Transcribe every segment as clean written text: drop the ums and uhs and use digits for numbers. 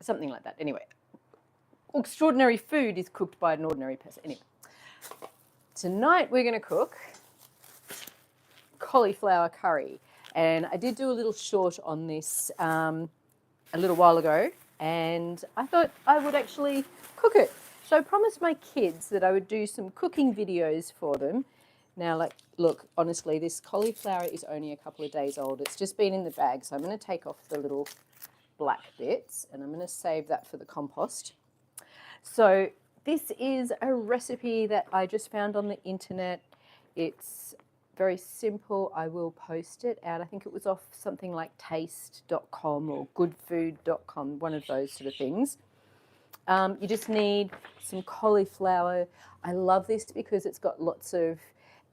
something like that. Anyway, extraordinary food is cooked by an ordinary person. Anyway, tonight we're going to cook cauliflower curry. And I did do a little short on this a little while ago, and I thought I would actually cook it. So I promised my kids that I would do some cooking videos for them. Now, like, look, honestly, this cauliflower is only a couple of days old. It's just been in the bag, so I'm going to take off the little black bits, and I'm going to save that for the compost. So this is a recipe that I just found on the internet. It's very simple. I will post it out. I think it was off something like taste.com or goodfood.com, one of those sort of things. You just need some cauliflower. I love this because it's got lots of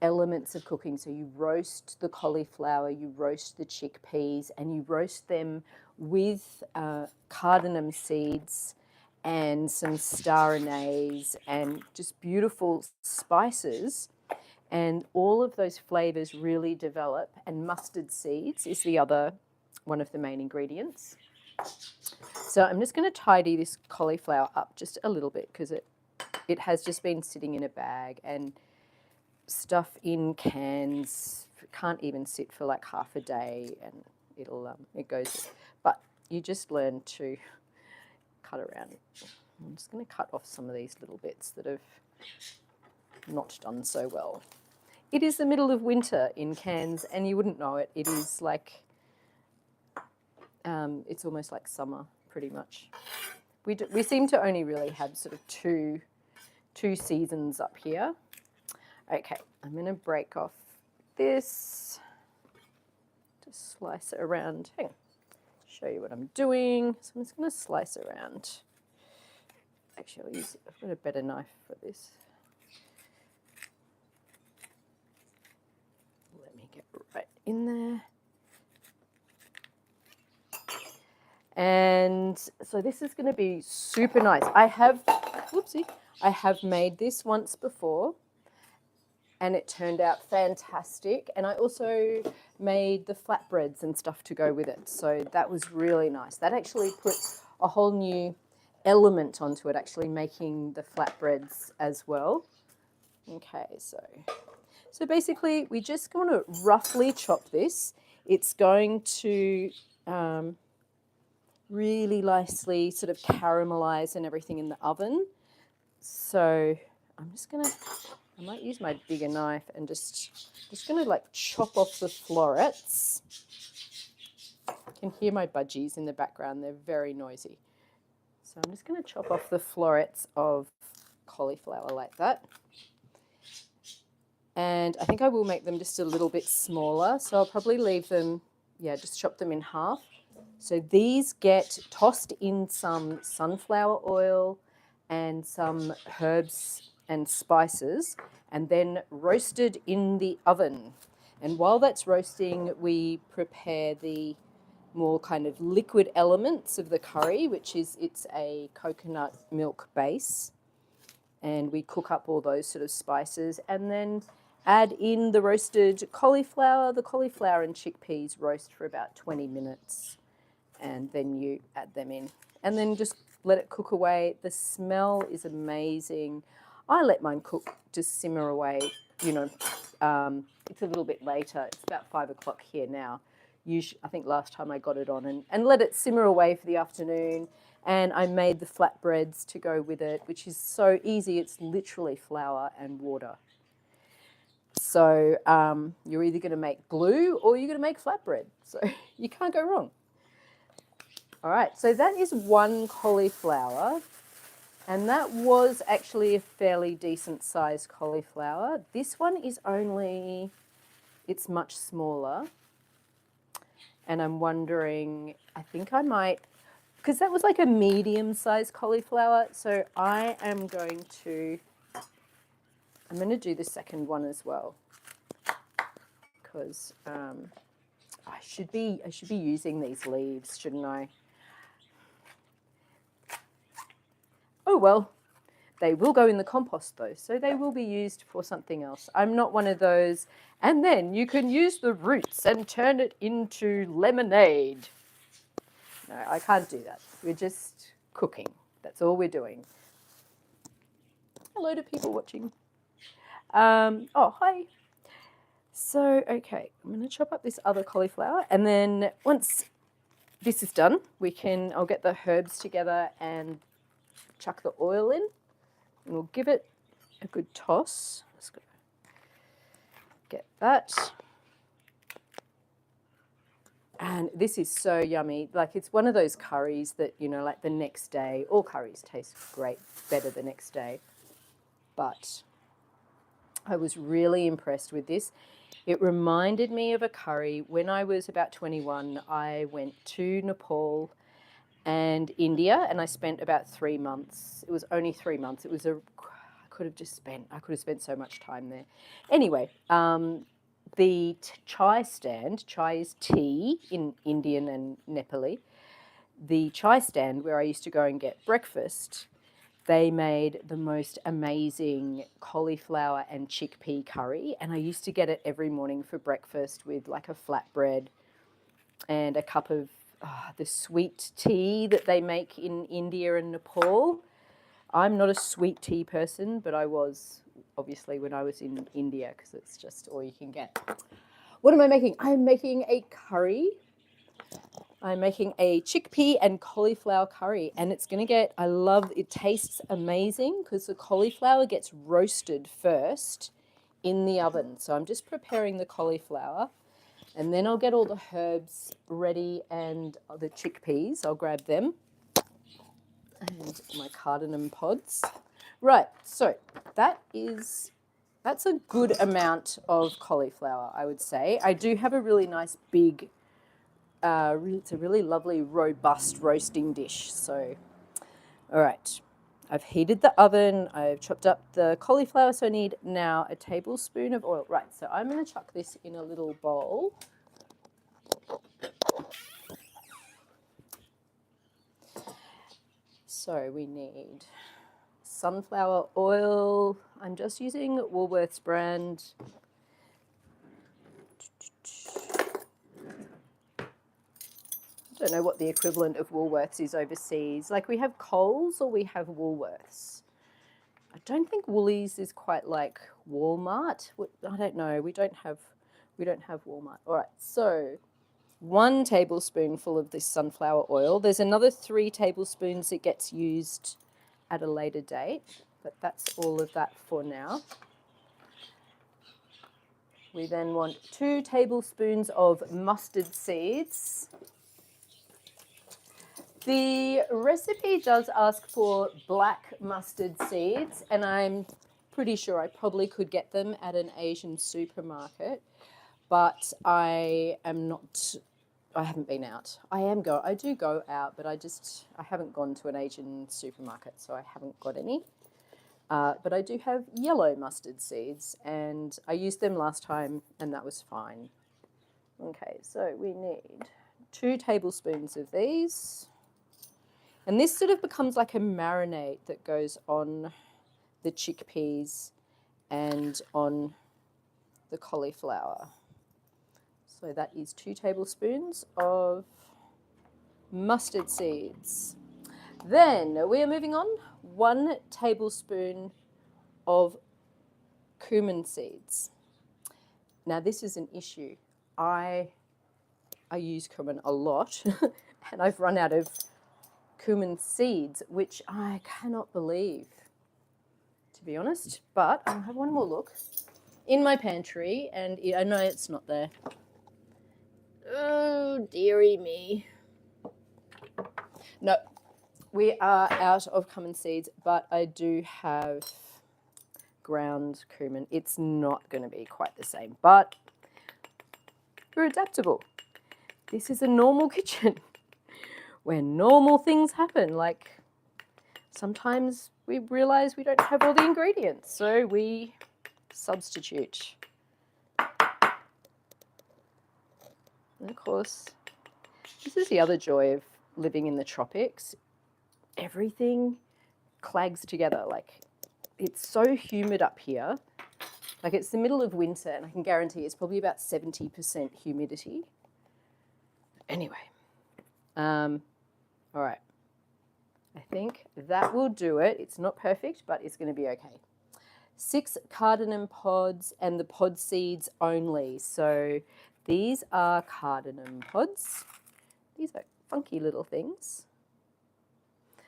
elements of cooking. So you roast the cauliflower, you roast the chickpeas, and you roast them with cardamom seeds and some star anise and just beautiful spices. And all of those flavours really develop, and mustard seeds is the other one of the main ingredients. So I'm just going to tidy this cauliflower up just a little bit because it has just been sitting in a bag, and stuff in cans can't even sit for like half a day, and it goes. But you just learn to cut around. I'm just going to cut off some of these little bits that have not done so well. It is the middle of winter in Cairns, and you wouldn't know it. It is like, it's almost like summer, pretty much. We seem to only really have sort of two seasons up here. Okay, I'm going to break off this, just slice it around. Hang on, show you what I'm doing. So I'm just going to slice around. Actually, I've got a better knife for this. Get right in there. And so this is going to be super nice. I have made this once before, and it turned out fantastic. And I also made the flatbreads and stuff to go with it. So that was really nice. That actually put a whole new element onto it, actually making the flatbreads as well. Okay, so basically, we just want to roughly chop this. It's going to really nicely sort of caramelize and everything in the oven. So I'm just going to, I might use my bigger knife and just going to like chop off the florets. You can hear my budgies in the background. They're very noisy. So I'm just going to chop off the florets of cauliflower like that. And I think I will make them just a little bit smaller. So I'll probably leave them, just chop them in half. So these get tossed in some sunflower oil and some herbs and spices, and then roasted in the oven. And while that's roasting, we prepare the more kind of liquid elements of the curry, which is, it's a coconut milk base. And we cook up all those sort of spices, and then add in the roasted cauliflower. The cauliflower and chickpeas roast for about 20 minutes, and then you add them in. And then just let it cook away. The smell is amazing. I let mine cook, just simmer away. It's a little bit later. It's about 5 o'clock here now. I think last time I got it on and let it simmer away for the afternoon. And I made the flatbreads to go with it, which is so easy. It's literally flour and water. So you're either going to make glue or you're going to make flatbread. So you can't go wrong. All right, so that is one cauliflower. And that was actually a fairly decent sized cauliflower. This one is it's much smaller. And I'm wondering, I think I might, because that was like a medium sized cauliflower. So I'm going to do the second one as well, because I should be using these leaves, shouldn't I? Oh well, they will go in the compost though, so they will be used for something else. I'm not one of those, and then you can use the roots and turn it into lemonade. No, I can't do that. cooking. That's all we're doing. Hello to people watching. Oh, hi. So, okay, I'm going to chop up this other cauliflower, and then once this is done, I'll get the herbs together and chuck the oil in, and we'll give it a good toss. Let's go get that. And this is so yummy. Like, it's one of those curries that, you know, like the next day, all curries taste great, better the next day. But I was really impressed with this. It reminded me of a curry. When I was about 21, I went to Nepal and India, and I spent about 3 months. It was only 3 months. I could have spent so much time there. Anyway, the chai stand, chai is tea in Indian and Nepali. The chai stand where I used to go and get breakfast, they made the most amazing cauliflower and chickpea curry, and I used to get it every morning for breakfast with like a flatbread and a cup of the sweet tea that they make in India and Nepal. I'm not a sweet tea person, but I was obviously when I was in India, because it's just all you can get. What am I making? I'm making a curry. I'm making a chickpea and cauliflower curry, and it's going to it tastes amazing because the cauliflower gets roasted first in the oven. So I'm just preparing the cauliflower, and then I'll get all the herbs ready and the chickpeas. I'll grab them and my cardamom pods. Right, so that's a good amount of cauliflower, I would say. I do have a really nice big it's a really lovely, robust roasting dish. So, all right, I've heated the oven. I've chopped up the cauliflower. So I need now a tablespoon of oil. Right, so I'm going to chuck this in a little bowl. So we need sunflower oil. I'm just using Woolworths brand. I don't know what the equivalent of Woolworths is overseas. Like, we have Coles or we have Woolworths. I don't think Woolies is quite like Walmart. I don't know. We don't have Walmart. All right. So 1 tablespoonful of this sunflower oil. There's another 3 tablespoons that gets used at a later date, but that's all of that for now. We then want 2 tablespoons of mustard seeds. The recipe does ask for black mustard seeds, and I'm pretty sure I probably could get them at an Asian supermarket, but I haven't been out. I do go out, but I haven't gone to an Asian supermarket, so I haven't got any. But I do have yellow mustard seeds, and I used them last time, and that was fine. Okay, so we need 2 tablespoons of these. And this sort of becomes like a marinade that goes on the chickpeas and on the cauliflower. So that is 2 tablespoons of mustard seeds. Then we are moving on. 1 tablespoon of cumin seeds. Now this is an issue. I use cumin a lot and I've run out of cumin seeds, which I cannot believe, to be honest. But I'll have one more look in my pantry, and I know it's not there. Oh, dearie me. No, we are out of cumin seeds, but I do have ground cumin. It's not going to be quite the same, but we're adaptable. This is a normal kitchen where normal things happen. Like, sometimes we realize we don't have all the ingredients, so we substitute. And of course, this is the other joy of living in the tropics. Everything clags together. Like, it's so humid up here. Like, it's the middle of winter, and I can guarantee it's probably about 70% humidity. Anyway, all right. I think that will do it. It's not perfect, but it's going to be okay. 6 cardamom pods and the pod seeds only. So these are cardamom pods. These are funky little things.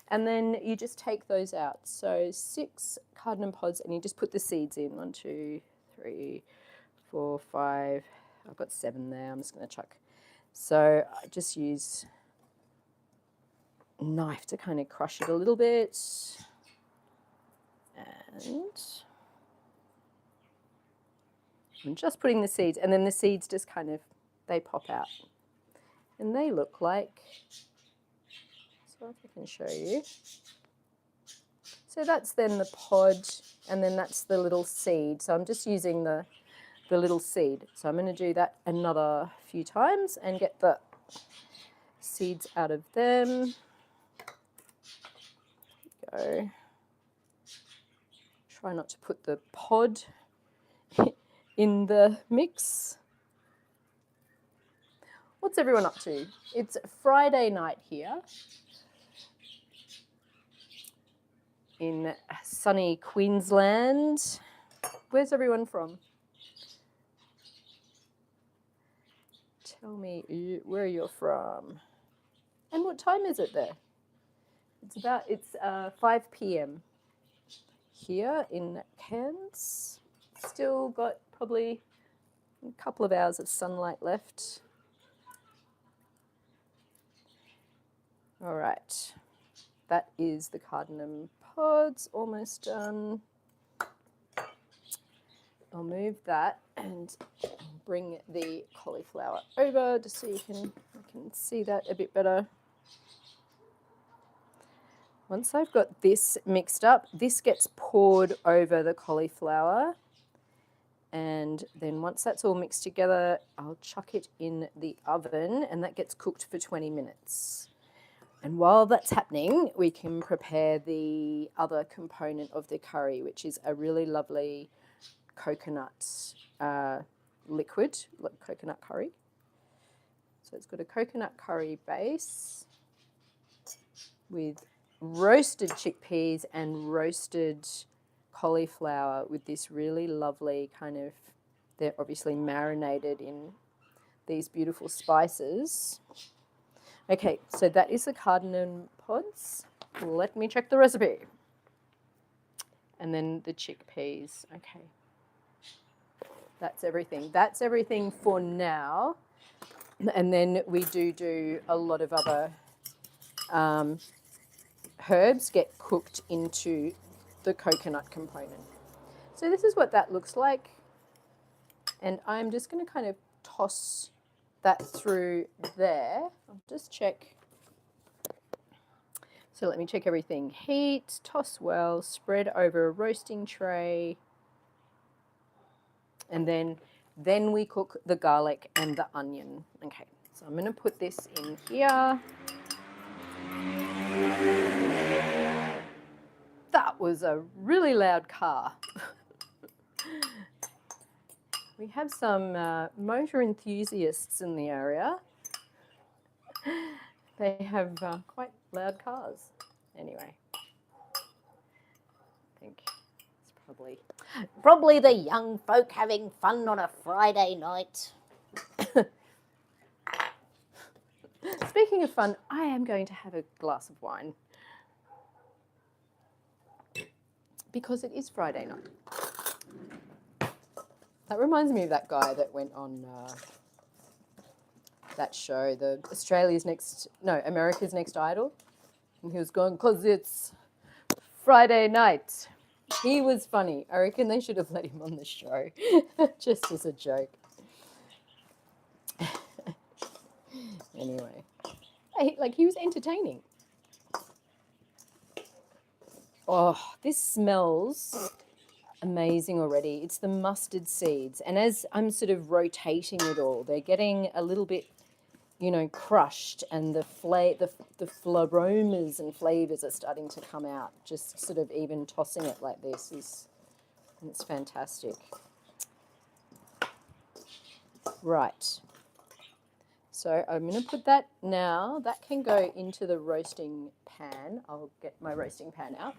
And then you just take those out. So 6 cardamom pods and you just put the seeds in. 1, 2, 3, 4, 5. I've got 7 there. I'm just going to chuck. So I just use a knife to kind of crush it a little bit. And I'm just putting the seeds, and then the seeds just kind of, they pop out. And they look like, so if I can show you. So that's then the pod, and then that's the little seed. So I'm just using the little seed. So I'm going to do that another few times and get the seeds out of them. Go. Try not to put the pod in the mix. What's everyone up to? It's Friday night here in sunny Queensland. Where's everyone from? Tell me where you're from. And what time is it there? It's 5 p.m. here in Cairns. Still got probably a couple of hours of sunlight left. All right, that is the cardamom pods, almost done. I'll move that and bring the cauliflower over just so you can see that a bit better. Once I've got this mixed up, this gets poured over the cauliflower. And then once that's all mixed together, I'll chuck it in the oven and that gets cooked for 20 minutes. And while that's happening, we can prepare the other component of the curry, which is a really lovely coconut liquid, like coconut curry. So it's got a coconut curry base with roasted chickpeas and roasted cauliflower with this really lovely kind of, they're obviously marinated in these beautiful spices. Okay, so that is the cardamom pods. Let me check the recipe. And then the chickpeas. Okay. That's everything. That's everything for now. And then we do a lot of other herbs get cooked into the coconut component. So this is what that looks like. And I'm just going to kind of toss that through there. I'll just check. So let me check everything. Heat, toss well, spread over a roasting tray. And then we cook the garlic and the onion. Okay, so I'm going to put this in here. That was a really loud car. We have some motor enthusiasts in the area. They have quite loud cars. Anyway, I think it's probably the young folk having fun on a Friday night. Speaking of fun, I am going to have a glass of wine because it is Friday night. That reminds me of that guy that went on that show, America's Next Idol. And he was going, because it's Friday night. He was funny. I reckon they should have let him on the show, just as a joke. Anyway, he was entertaining. Oh, this smells amazing already. It's the mustard seeds. And as I'm sort of rotating it all, they're getting a little bit, crushed, and the aromas and flavors are starting to come out. Just sort of even tossing it like this it's fantastic. Right. So I'm going to put that now. That can go into the roasting pan. I'll get my roasting pan out.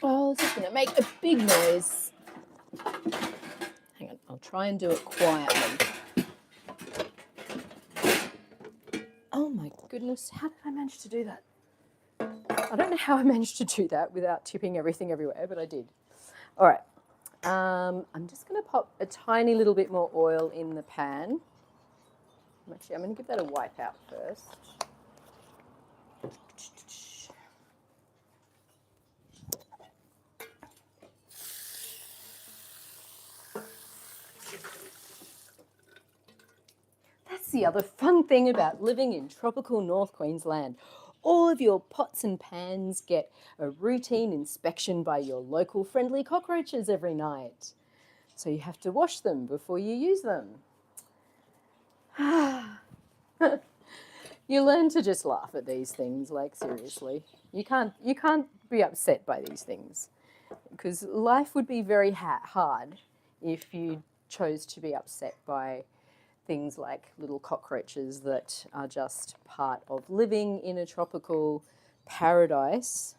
Oh, this is going to make a big noise. Hang on, I'll try and do it quietly. Oh my goodness, how did I manage to do that? I don't know how I managed to do that without tipping everything everywhere, but I did. All right. I'm just going to pop a tiny little bit more oil in the pan. Actually, I'm going to give that a wipe out first. That's the other fun thing about living in tropical North Queensland. All of your pots and pans get a routine inspection by your local friendly cockroaches every night. So you have to wash them before you use them. You learn to just laugh at these things, like seriously. You can't be upset by these things, because life would be very hard if you chose to be upset by things like little cockroaches that are just part of living in a tropical paradise.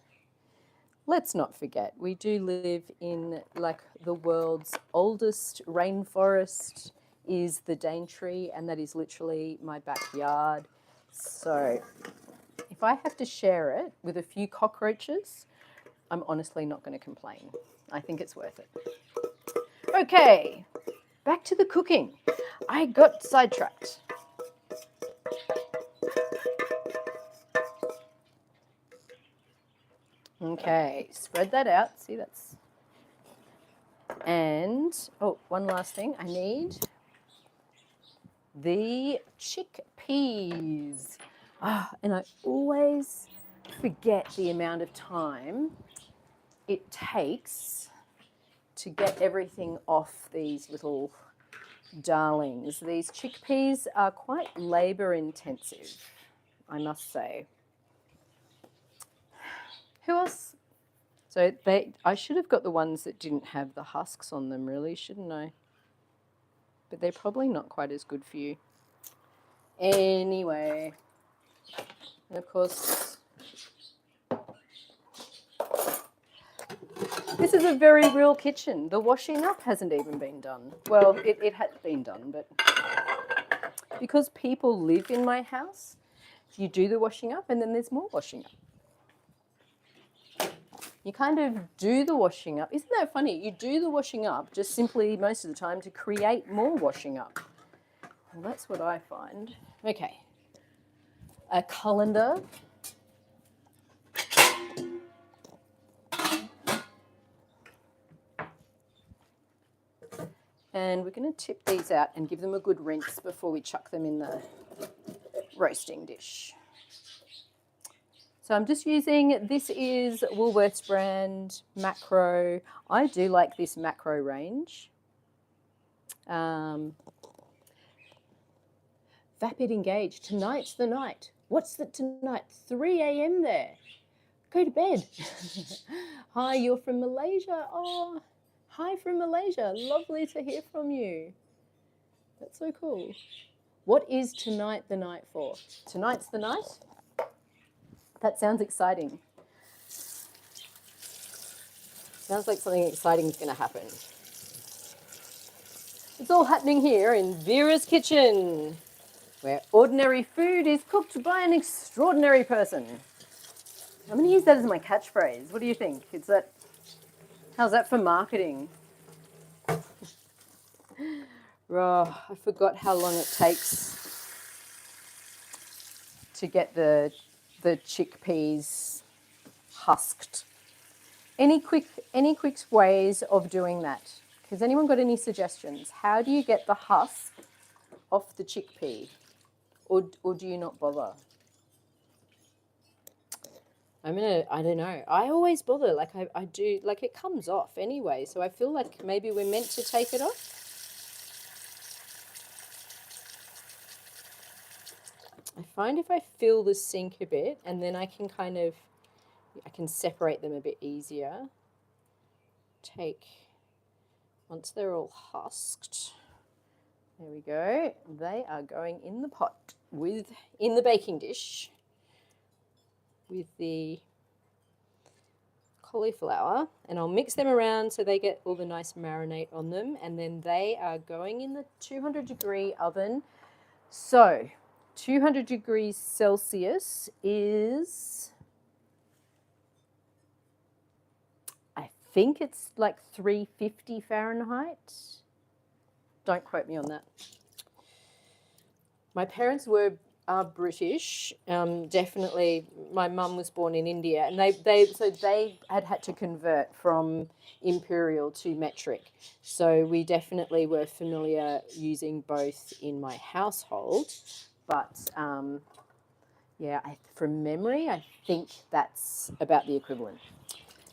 Let's not forget, we do live in like the world's oldest rainforest is the Daintree, and that is literally my backyard. So if I have to share it with a few cockroaches, I'm honestly not going to complain. I think it's worth it. Okay, back to the cooking. I got sidetracked. Okay, spread that out. See, that's... And, oh, one last thing. I need the chickpeas. And I always forget the amount of time it takes to get everything off these little darlings. These chickpeas are quite labour intensive, I must say. Who else? So I should have got the ones that didn't have the husks on them, really, shouldn't I? But they're probably not quite as good for you. Anyway, and of course, this is a very real kitchen. The washing up hasn't even been done. Well, it had been done, but because people live in my house, you do the washing up and then there's more washing up. You kind of do the washing up. Isn't that funny? You do the washing up just simply most of the time to create more washing up. Well, that's what I find. Okay. A colander. And we're going to tip these out and give them a good rinse before we chuck them in the roasting dish. So I'm just using, this is Woolworths brand Macro. I do like this Macro range. Vapid Engage, tonight's the night. What's the tonight? 3 a.m. there. Go to bed. Hi, you're from Malaysia. Oh, hi from Malaysia. Lovely to hear from you. That's so cool. What is tonight the night for? Tonight's the night? That sounds exciting. Sounds like something exciting is going to happen. It's all happening here in Vera's kitchen, where ordinary food is cooked by an extraordinary person. I'm going to use that as my catchphrase. What do you think? How's that for marketing? Oh, I forgot how long it takes to get the chickpeas husked. Any quick ways of doing that? Has anyone got any suggestions? How do you get the husk off the chickpea? Or do you not bother? I don't know. I always bother. Like I do, like it comes off anyway. So I feel like maybe we're meant to take it off. I find if I fill the sink a bit and then I can separate them a bit easier. Take once they're all husked, there we go, they are going in the pot in the baking dish with the cauliflower, and I'll mix them around so they get all the nice marinade on them, and then they are going in the 200-degree oven. So 200 degrees Celsius is, I think it's like 350 Fahrenheit. Don't quote me on that. My parents are British. Definitely, my mum was born in India, and they had to convert from imperial to metric. So we definitely were familiar using both in my household, but yeah, from memory, I think that's about the equivalent.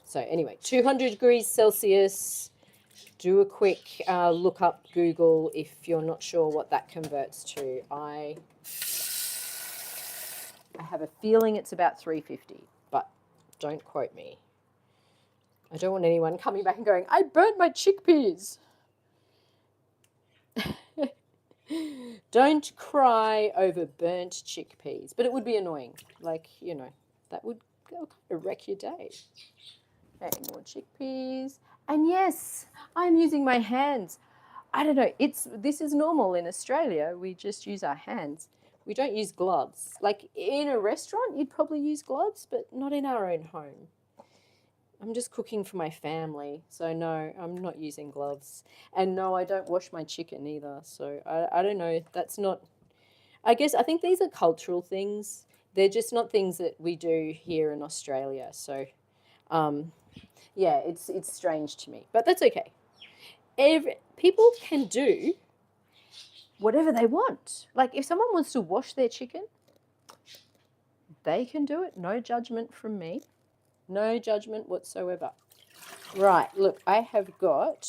So anyway, 200 degrees Celsius. Do a quick look up Google if you're not sure what that converts to. I have a feeling it's about 350, but don't quote me. I don't want anyone coming back and going, I burnt my chickpeas. Don't cry over burnt chickpeas, but it would be annoying. Like, you know, that would kind of wreck your day. Okay, more chickpeas. And yes, I'm using my hands. I don't know, this is normal in Australia. We just use our hands. We don't use gloves. Like in a restaurant, you'd probably use gloves, but not in our own home. I'm just cooking for my family, so no, I'm not using gloves. And no, I don't wash my chicken either, so I don't know, that's not, I think these are cultural things. They're just not things that we do here in Australia, so yeah, it's strange to me, but that's okay. People can do whatever they want. Like if someone wants to wash their chicken, they can do it. No judgment from me. No judgment whatsoever. Right, look, I have got,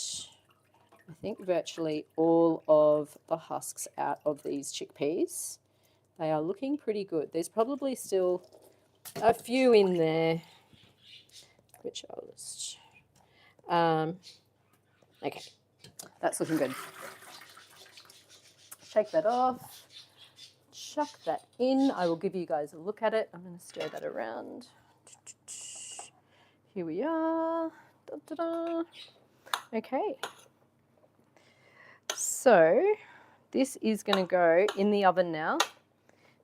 I think, virtually all of the husks out of these chickpeas. They are looking pretty good. There's probably still a few in there, which I'll just, okay, that's looking good. Shake that off. Chuck that in. I will give you guys a look at it. I'm going to stir that around. Here we are. Da, da, da. Okay. So this is going to go in the oven now.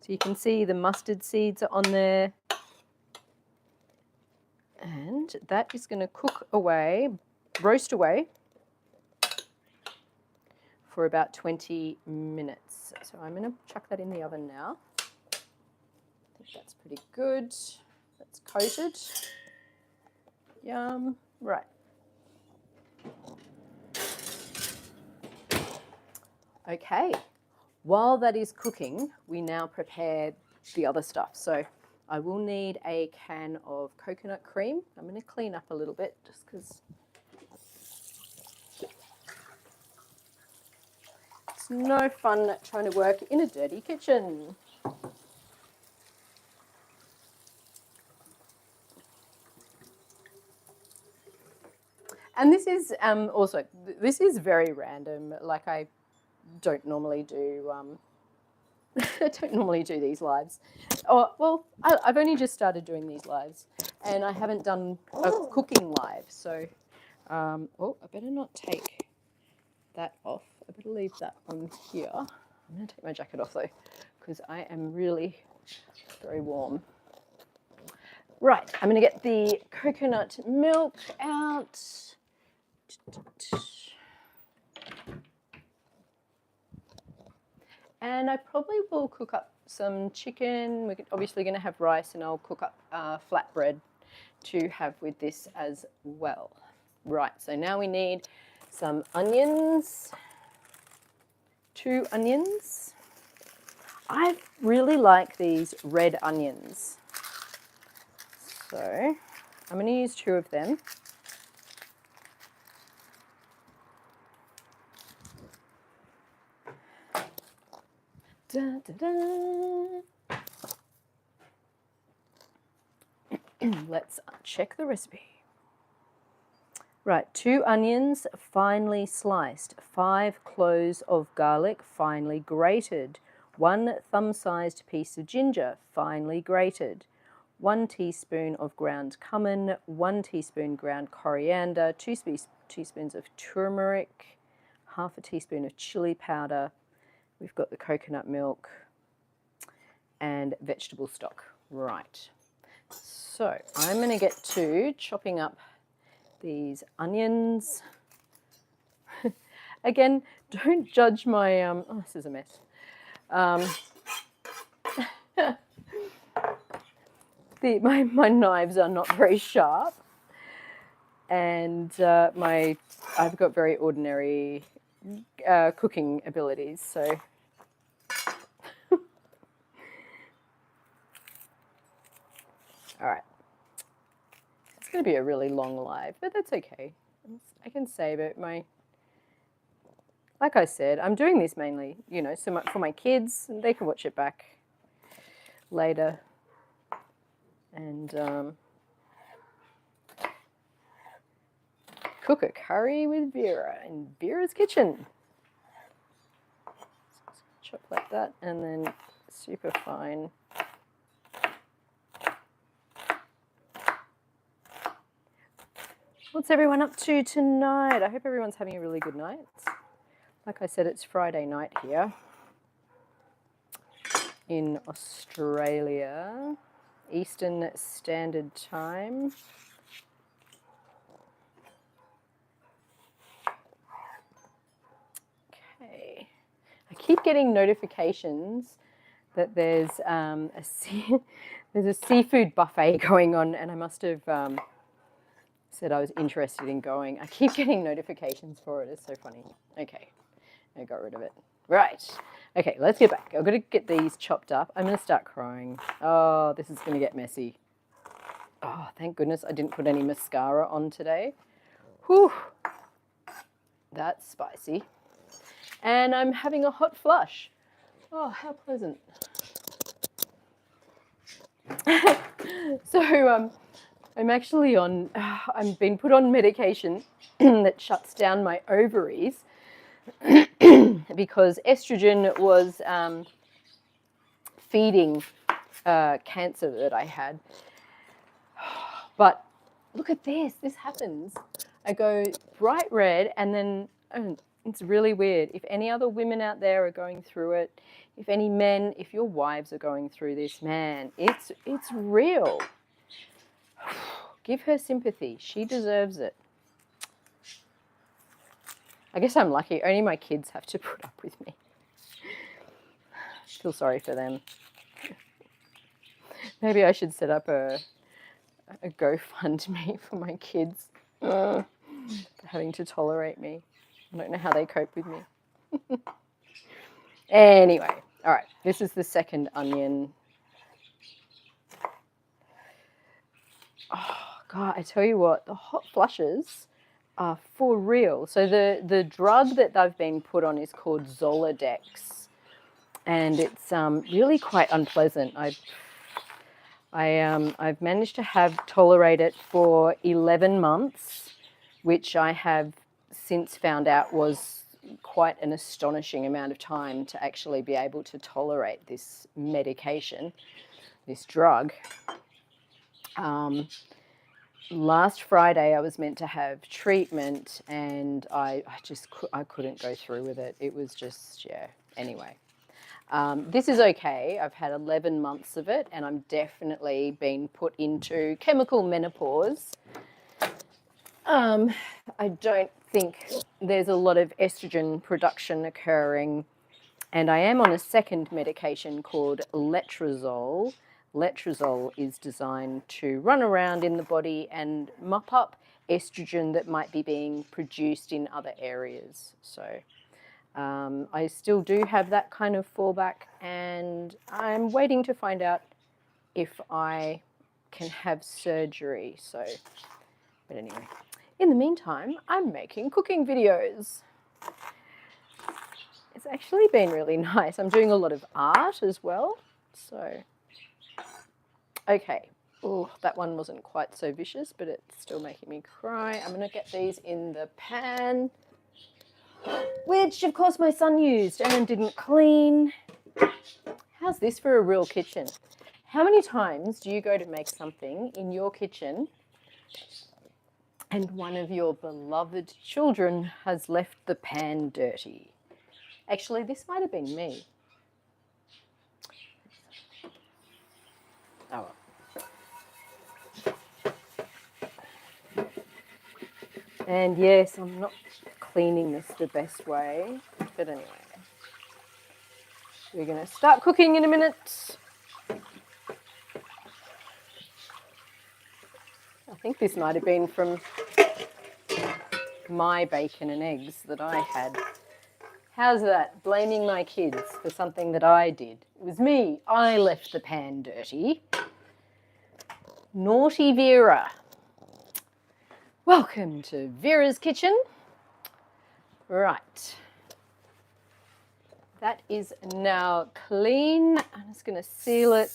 So you can see the mustard seeds are on there. And that is going to cook away, roast away for about 20 minutes. So I'm going to chuck that in the oven now. I think that's pretty good. That's coated. Yum. Right. Okay. While that is cooking, we now prepare the other stuff. So I will need a can of coconut cream. I'm going to clean up a little bit just because it's no fun trying to work in a dirty kitchen. And this is also, this is very random. Like I don't normally do, I don't normally do these lives. Oh, well, I've only just started doing these lives and I haven't done a cooking live. So, oh, I better not take that off. I better leave that on here. I'm going to take my jacket off though, because I am really very warm. Right, I'm going to get the coconut milk out. And I probably will cook up some chicken. We're obviously going to have rice, and I'll cook up flatbread to have with this as well. Right, so now we need some onions, 2 onions. I really like these red onions. So I'm going to use 2 of them. Da, da, da. Let's check the recipe. Right, 2 onions finely sliced, 5 cloves of garlic finely grated, 1 thumb-sized piece of ginger finely grated, 1 teaspoon of ground cumin, 1 teaspoon ground coriander, 2 teaspoons of turmeric, half a teaspoon of chili powder. We've got the coconut milk and vegetable stock. Right, so I'm going to get to chopping up these onions. Again, don't judge my, oh, this is a mess. My knives are not very sharp, and I've got very ordinary cooking abilities, so. All right. It's going to be a really long live, but that's okay. I can save it. Like I said, I'm doing this mainly, you know, so much for my kids, and they can watch it back later. And cook a curry with Vera in Vera's kitchen. So chop like that, and then super fine. What's everyone up to tonight? I hope everyone's having a really good night. Like I said, it's Friday night here in Australia, Eastern Standard Time. Okay, I keep getting notifications that there's there's a seafood buffet going on, and I must have said I was interested in going. I keep getting notifications for it. It's so funny. Okay, I got rid of it. Right. Okay, let's get back. I've got to get these chopped up. I'm going to start crying. Oh, this is going to get messy. Oh, thank goodness I didn't put any mascara on today. Whew. That's spicy. And I'm having a hot flush. Oh, how pleasant. So I'm actually on, I've been put on medication that shuts down my ovaries because estrogen was feeding cancer that I had. But look at this. This happens. I go bright red, and then it's really weird. If any other women out there are going through it, if any men, if your wives are going through this, man, it's real. Give her sympathy. She deserves it. I guess I'm lucky. Only my kids have to put up with me. Feel sorry for them. Maybe I should set up a GoFundMe for my kids for having to tolerate me. I don't know how they cope with me. Anyway, all right, this is the second onion. Oh, God, I tell you what, the hot flushes are for real. So the drug that they've been put on is called Zoladex, and it's really quite unpleasant. I've managed to tolerate it for 11 months, which I have since found out was quite an astonishing amount of time to actually be able to tolerate this medication, this drug. Last Friday I was meant to have treatment, and I couldn't go through with it. It was just, yeah, anyway. This is okay. I've had 11 months of it, and I'm definitely been put into chemical menopause. I don't think there's a lot of estrogen production occurring, and I am on a second medication called letrozole. Letrozole is designed to run around in the body and mop up estrogen that might be being produced in other areas. So I still do have that kind of fallback, and I'm waiting to find out if I can have surgery. So, but anyway, in the meantime, I'm making cooking videos. It's actually been really nice. I'm doing a lot of art as well. So, okay, Oh, that one wasn't quite so vicious, but it's still making me cry. I'm going to get these in the pan, which of course my son used and didn't clean. How's this for a real kitchen? How many times do you go to make something in your kitchen and one of your beloved children has left the pan dirty? Actually, this might have been me. Oh well. And yes, I'm not cleaning this the best way, but anyway. We're going to start cooking in a minute. I think this might have been from my bacon and eggs that I had. How's that? Blaming my kids for something that I did. It was me. I left the pan dirty. Naughty Vera. Welcome to Vera's kitchen. Right. That is now clean. I'm just going to seal it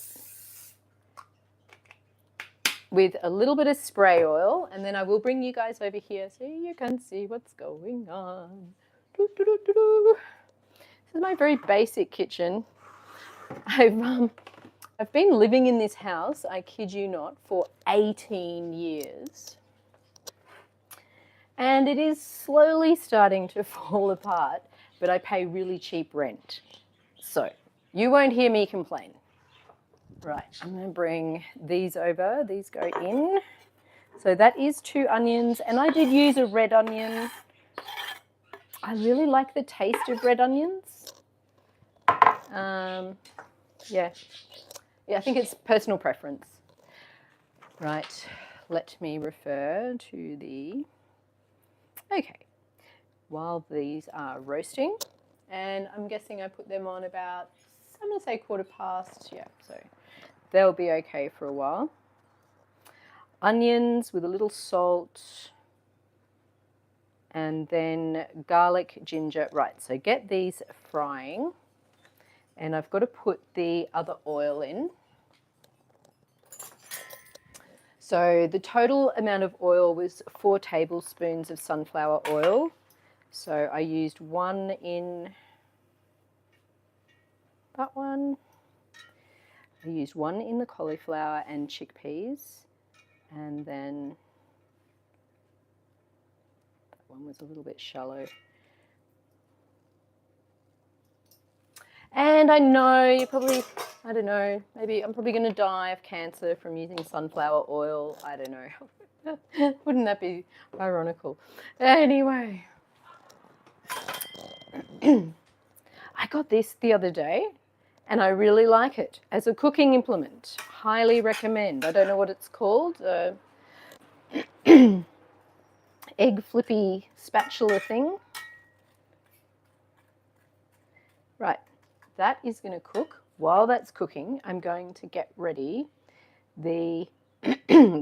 with a little bit of spray oil, and then I will bring you guys over here so you can see what's going on. Doo, doo, doo, doo, doo. This is my very basic kitchen. I've been living in this house, I kid you not, for 18 years. And it is slowly starting to fall apart, but I pay really cheap rent. So you won't hear me complain. Right, I'm going to bring these over. These go in. So that is 2 onions, and I did use a red onion. I really like the taste of red onions. Yeah, I think it's personal preference. Right, let me refer to the... Okay, while these are roasting, and I'm guessing I put them on about, I'm going to say 1/4 past, yeah, so they'll be okay for a while. Onions with a little salt, and then garlic, ginger. Right, so get these frying, and I've got to put the other oil in. So the total amount of oil was 4 tablespoons of sunflower oil. So I used 1 in that one. I used 1 in the cauliflower and chickpeas, and then that one was a little bit shallow. And I know you probably, I don't know, maybe I'm probably going to die of cancer from using sunflower oil. I don't know. Wouldn't that be ironical? Anyway, I got this the other day and I really like it as a cooking implement. Highly recommend. I don't know what it's called. Egg flippy spatula thing. Right. That is going to cook. While that's cooking, I'm going to get ready the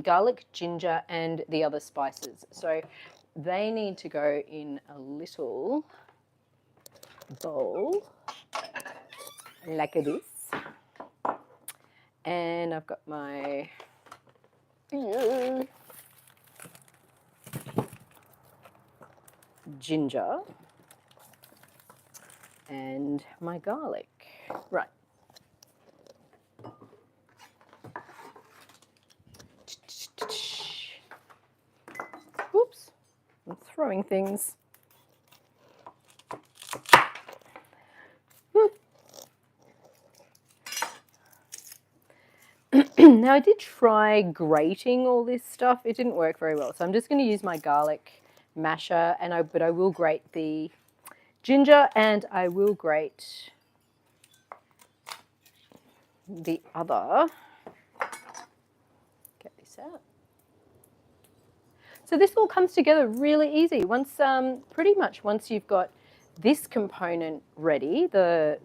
garlic, ginger, and the other spices. So they need to go in a little bowl like this. And I've got my ginger and my garlic. Right. Oops, I'm throwing things. Now I did try grating all this stuff. It didn't work very well. So I'm just going to use my garlic masher, but I will grate the ginger and I will grate the other. Get this out. So this all comes together really easy. Once, pretty much once you've got this component ready, the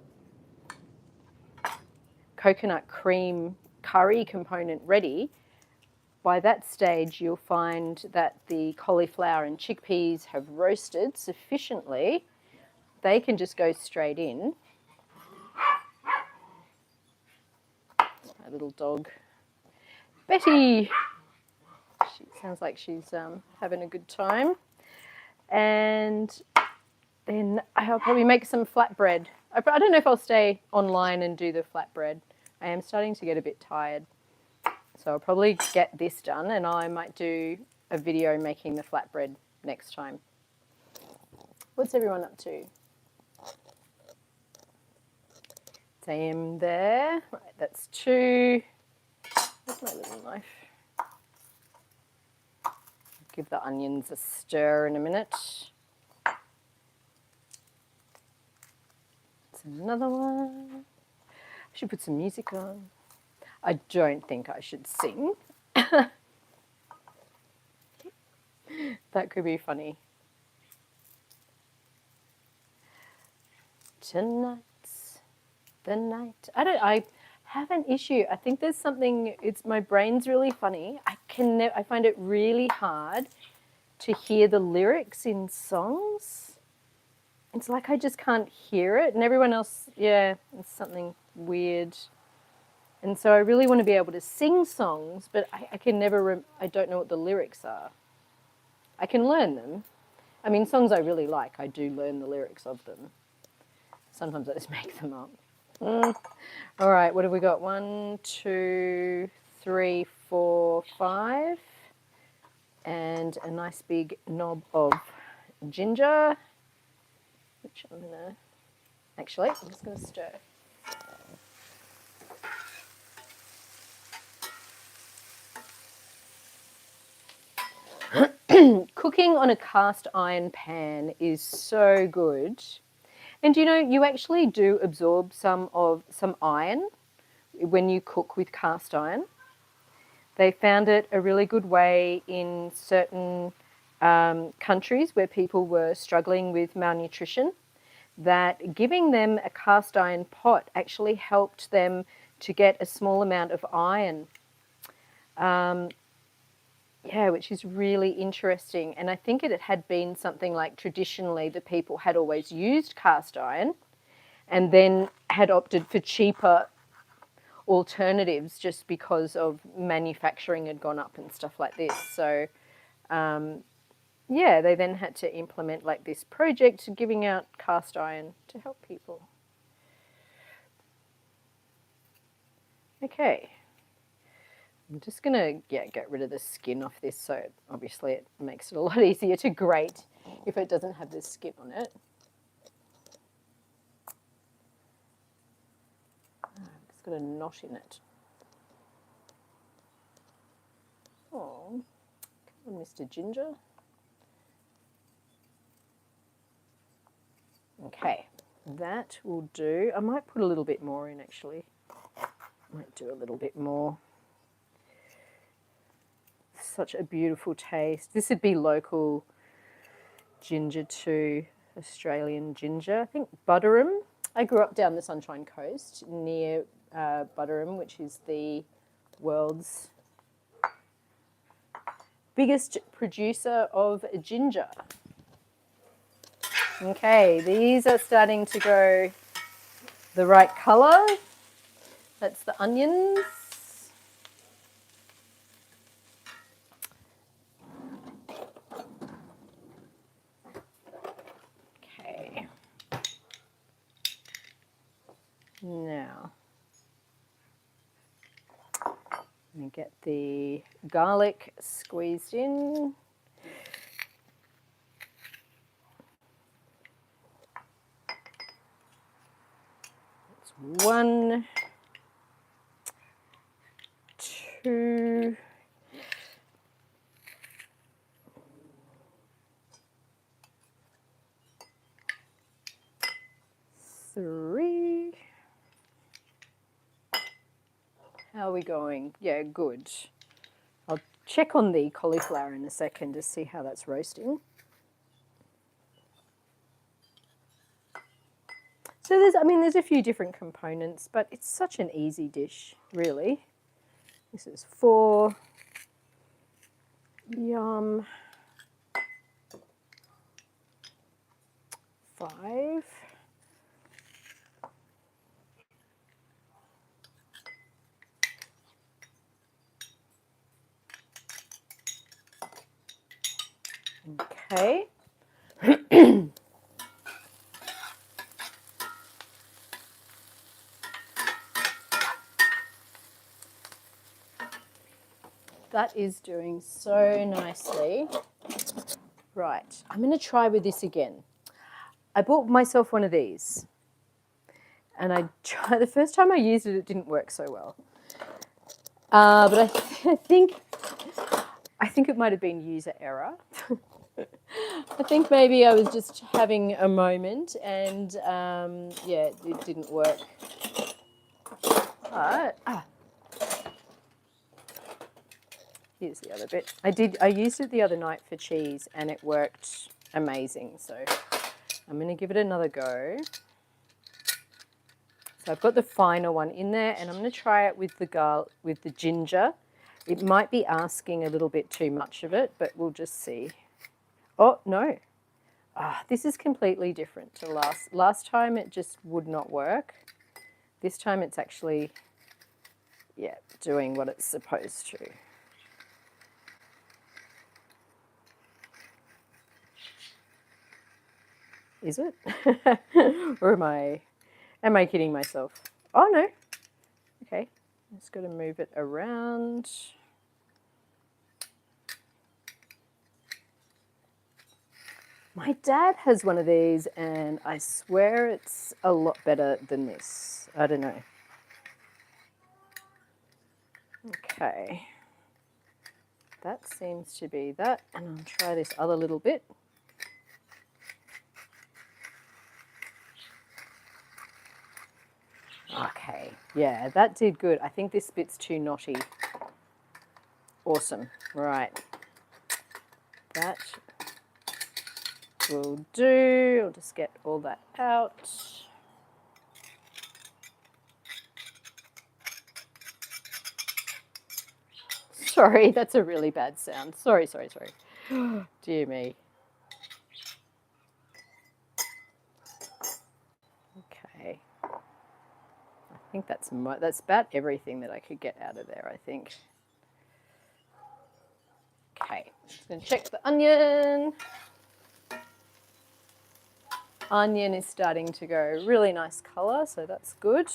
coconut cream curry component ready, by that stage you'll find that the cauliflower and chickpeas have roasted sufficiently. They can just go straight in. My little dog. Betty. She sounds like she's having a good time. And then I'll probably make some flatbread. I don't know if I'll stay online and do the flatbread. I am starting to get a bit tired. So I'll probably get this done and I might do a video making the flatbread next time. What's everyone up to? Same there. Right, that's 2. Where's my little knife? Give the onions a stir in a minute. That's another one. I should put some music on. I don't think I should sing. That could be funny. Tonight's the night. I have an issue. I think there's something, my brain's really funny. I find it really hard to hear the lyrics in songs. It's like I just can't hear it, and everyone else, yeah, it's something weird. And so I really want to be able to sing songs, but I can never, I don't know what the lyrics are. I can learn them. I mean, songs I really like, I do learn the lyrics of them. Sometimes I just make them up. All right, what have we got? 1, 2, 3, 4, 5. And a nice big knob of ginger, which I'm going to, actually, I'm just going to stir. Cooking on a cast iron pan is so good. And you know, you actually do absorb some iron when you cook with cast iron. They found it a really good way in certain countries where people were struggling with malnutrition, that giving them a cast iron pot actually helped them to get a small amount of iron. Yeah, which is really interesting. And I think it had been something like traditionally the people had always used cast iron and then had opted for cheaper alternatives just because of manufacturing had gone up and stuff like this. So, yeah, they then had to implement like this project giving out cast iron to help people. Okay. I'm just going to get rid of the skin off this, so obviously it makes it a lot easier to grate if it doesn't have the skin on it. It's got a knot in it. Oh, come on, Mr. Ginger. Okay, that will do. I might put a little bit more in actually. Might do a little bit more. Such a beautiful taste. This would be local ginger to Australian ginger. I think Butterham. I grew up down the Sunshine Coast near Butterham, which is the world's biggest producer of ginger. Okay, these are starting to go the right colour. That's the onions. Okay. Now, let me get the garlic squeezed in. That's 1, 2, 3. How are we going? Yeah, good. I'll check on the cauliflower in a second to see how that's roasting. So there's a few different components, but it's such an easy dish, really. This is 4. Yum. 5. Okay. That is doing so nicely. Right, I'm going to try with this again. I bought myself one of these, and the first time I used it, it didn't work so well. But I think it might have been user error. I think maybe I was just having a moment, and yeah, it didn't work. But here's the other bit. I used it the other night for cheese, and it worked amazing. So I'm going to give it another go. So I've got the finer one in there, and I'm going to try it with the ginger. It might be asking a little bit too much of it, but we'll just see. Oh, no. This is completely different to last. Last time it just would not work. This time it's actually, yeah, doing what it's supposed to. Is it? Or am I kidding myself? Oh, no. Okay, just got to move it around. My dad has one of these, and I swear it's a lot better than this. I don't know. Okay. That seems to be that, and I'll try this other little bit. Okay, yeah, that did good. I think this bit's too knotty. Awesome, right. That will do. I'll just get all that out. Sorry, that's a really bad sound. Sorry. Dear me. Okay. I think that's about everything that I could get out of there, I think. Okay, just going to check the onion. Onion is starting to go really nice colour, so that's good.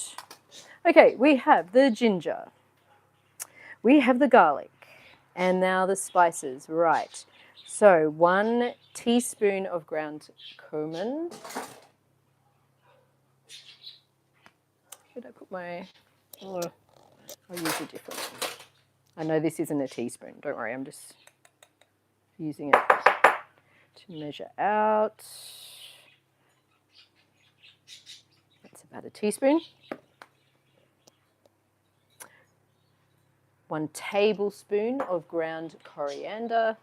Okay, we have the ginger. We have the garlic. And now the spices. Right. So 1 teaspoon of ground cumin. Should I put my... Oh, I'll use a different one. I know this isn't a teaspoon. Don't worry, I'm just using it to measure out. That's about a teaspoon. 1 tablespoon of ground coriander.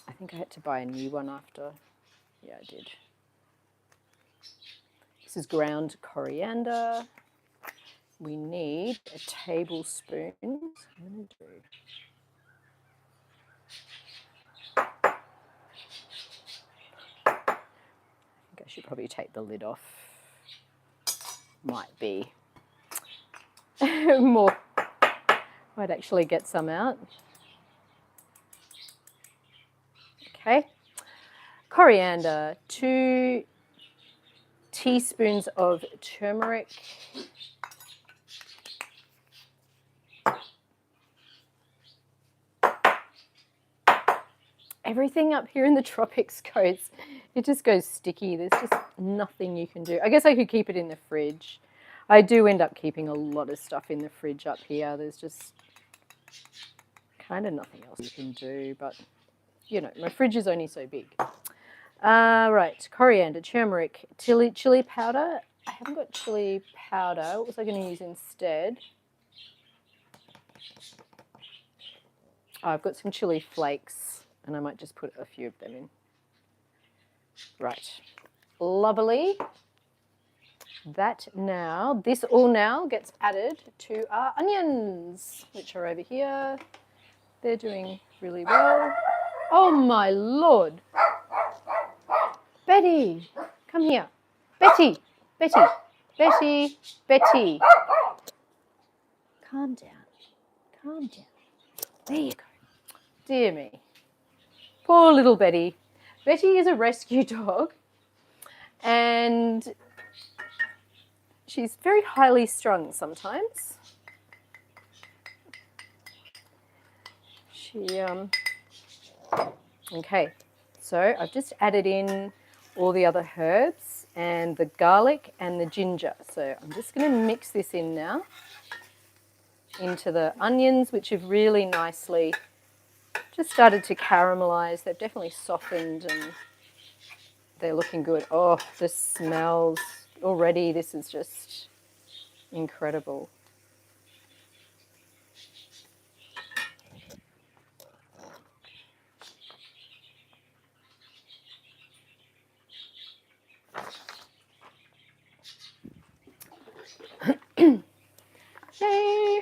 I think I had to buy a new one after. Yeah, I did. This is ground coriander. We need a tablespoon. I'm going to do. I think I should probably take the lid off. Might be more. Might actually get some out. Okay. Coriander, 2 teaspoons of turmeric. Everything up here in the tropics it just goes sticky. There's just nothing you can do. I guess I could keep it in the fridge. I do end up keeping a lot of stuff in the fridge up here. There's just kind of nothing else you can do, but you know, my fridge is only so big. Right, coriander, turmeric, chili powder. I haven't got chili powder. What was I going to use instead? Oh, I've got some chili flakes, and I might just put a few of them in. Right, lovely. This all now gets added to our onions, which are over here. They're doing really well. Oh my Lord. Betty, come here. Betty. Calm down. There you go. Dear me. Poor little Betty. Betty is a rescue dog, and she's very highly strung sometimes. Okay, so I've just added in all the other herbs and the garlic and the ginger. So I'm just going to mix this in now into the onions, which have really nicely just started to caramelize. They've definitely softened and they're looking good. Oh, the smells already. This is just incredible. Hey,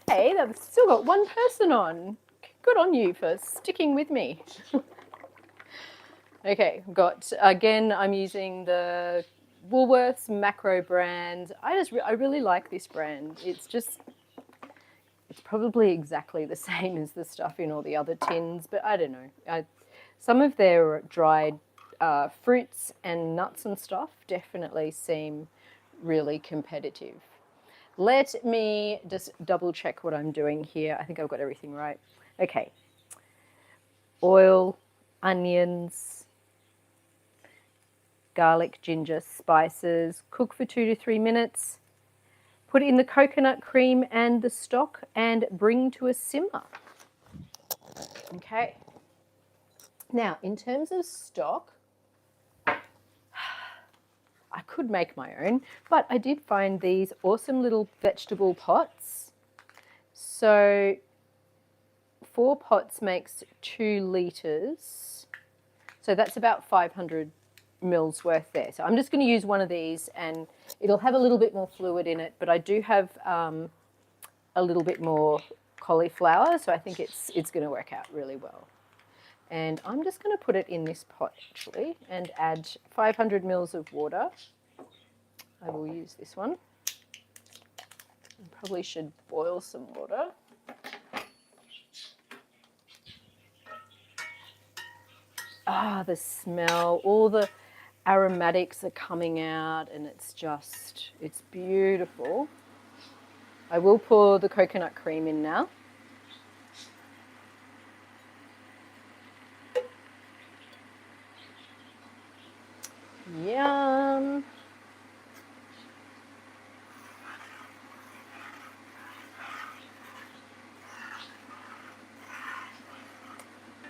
hey, I've still got one person on. Good on you for sticking with me. Okay, got, again, I'm using the Woolworths Macro brand. I really like this brand. It's probably exactly the same as the stuff in all the other tins, but I don't know. Some of their dried fruits and nuts and stuff definitely seem really competitive. Let me just double check what I'm doing here. I think I've got everything right. Okay. Oil, onions, garlic, ginger, spices. Cook for 2 to 3 minutes. Put in the coconut cream and the stock and bring to a simmer. Okay. Now, in terms of stock, I could make my own, but I did find these awesome little vegetable pots. So 4 pots makes 2 litres. So that's about 500 mils worth there. So I'm just going to use one of these and it'll have a little bit more fluid in it, but I do have a little bit more cauliflower, so I think it's going to work out really well. And I'm just going to put it in this pot actually and add 500 mils of water. I will use this one. I probably should boil some water. Ah, the smell, all the aromatics are coming out and it's beautiful. I will pour the coconut cream in now. Yum.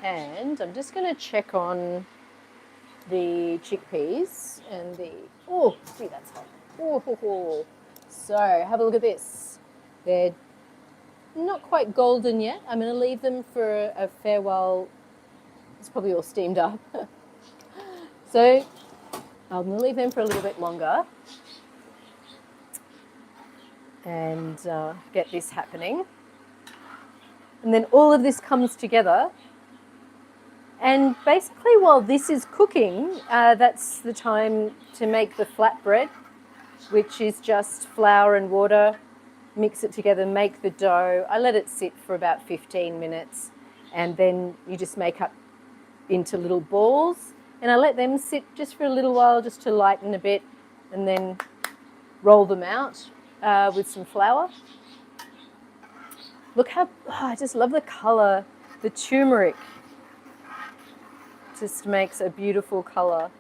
And I'm just going to check on the chickpeas and oh, gee, that's hot. Oh. So have a look at this. They're not quite golden yet. I'm going to leave them for a fair while. It's probably all steamed up. So I'm going to leave them for a little bit longer and get this happening. And then all of this comes together. And basically while this is cooking, that's the time to make the flatbread, which is just flour and water. Mix it together, make the dough. I let it sit for about 15 minutes and then you just make up into little balls. And I let them sit just for a little while just to lighten a bit and then roll them out with some flour. Look how, I just love the colour. The turmeric just makes a beautiful colour.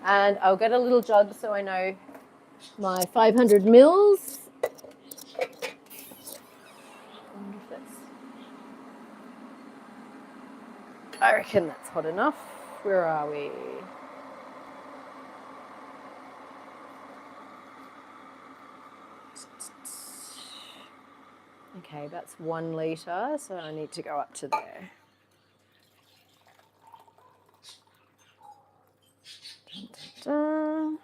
And I'll get a little jug so I know my 500 mils. I reckon that's hot enough. Where are we? Okay, that's 1 litre, so I need to go up to there. Dun, dun, dun.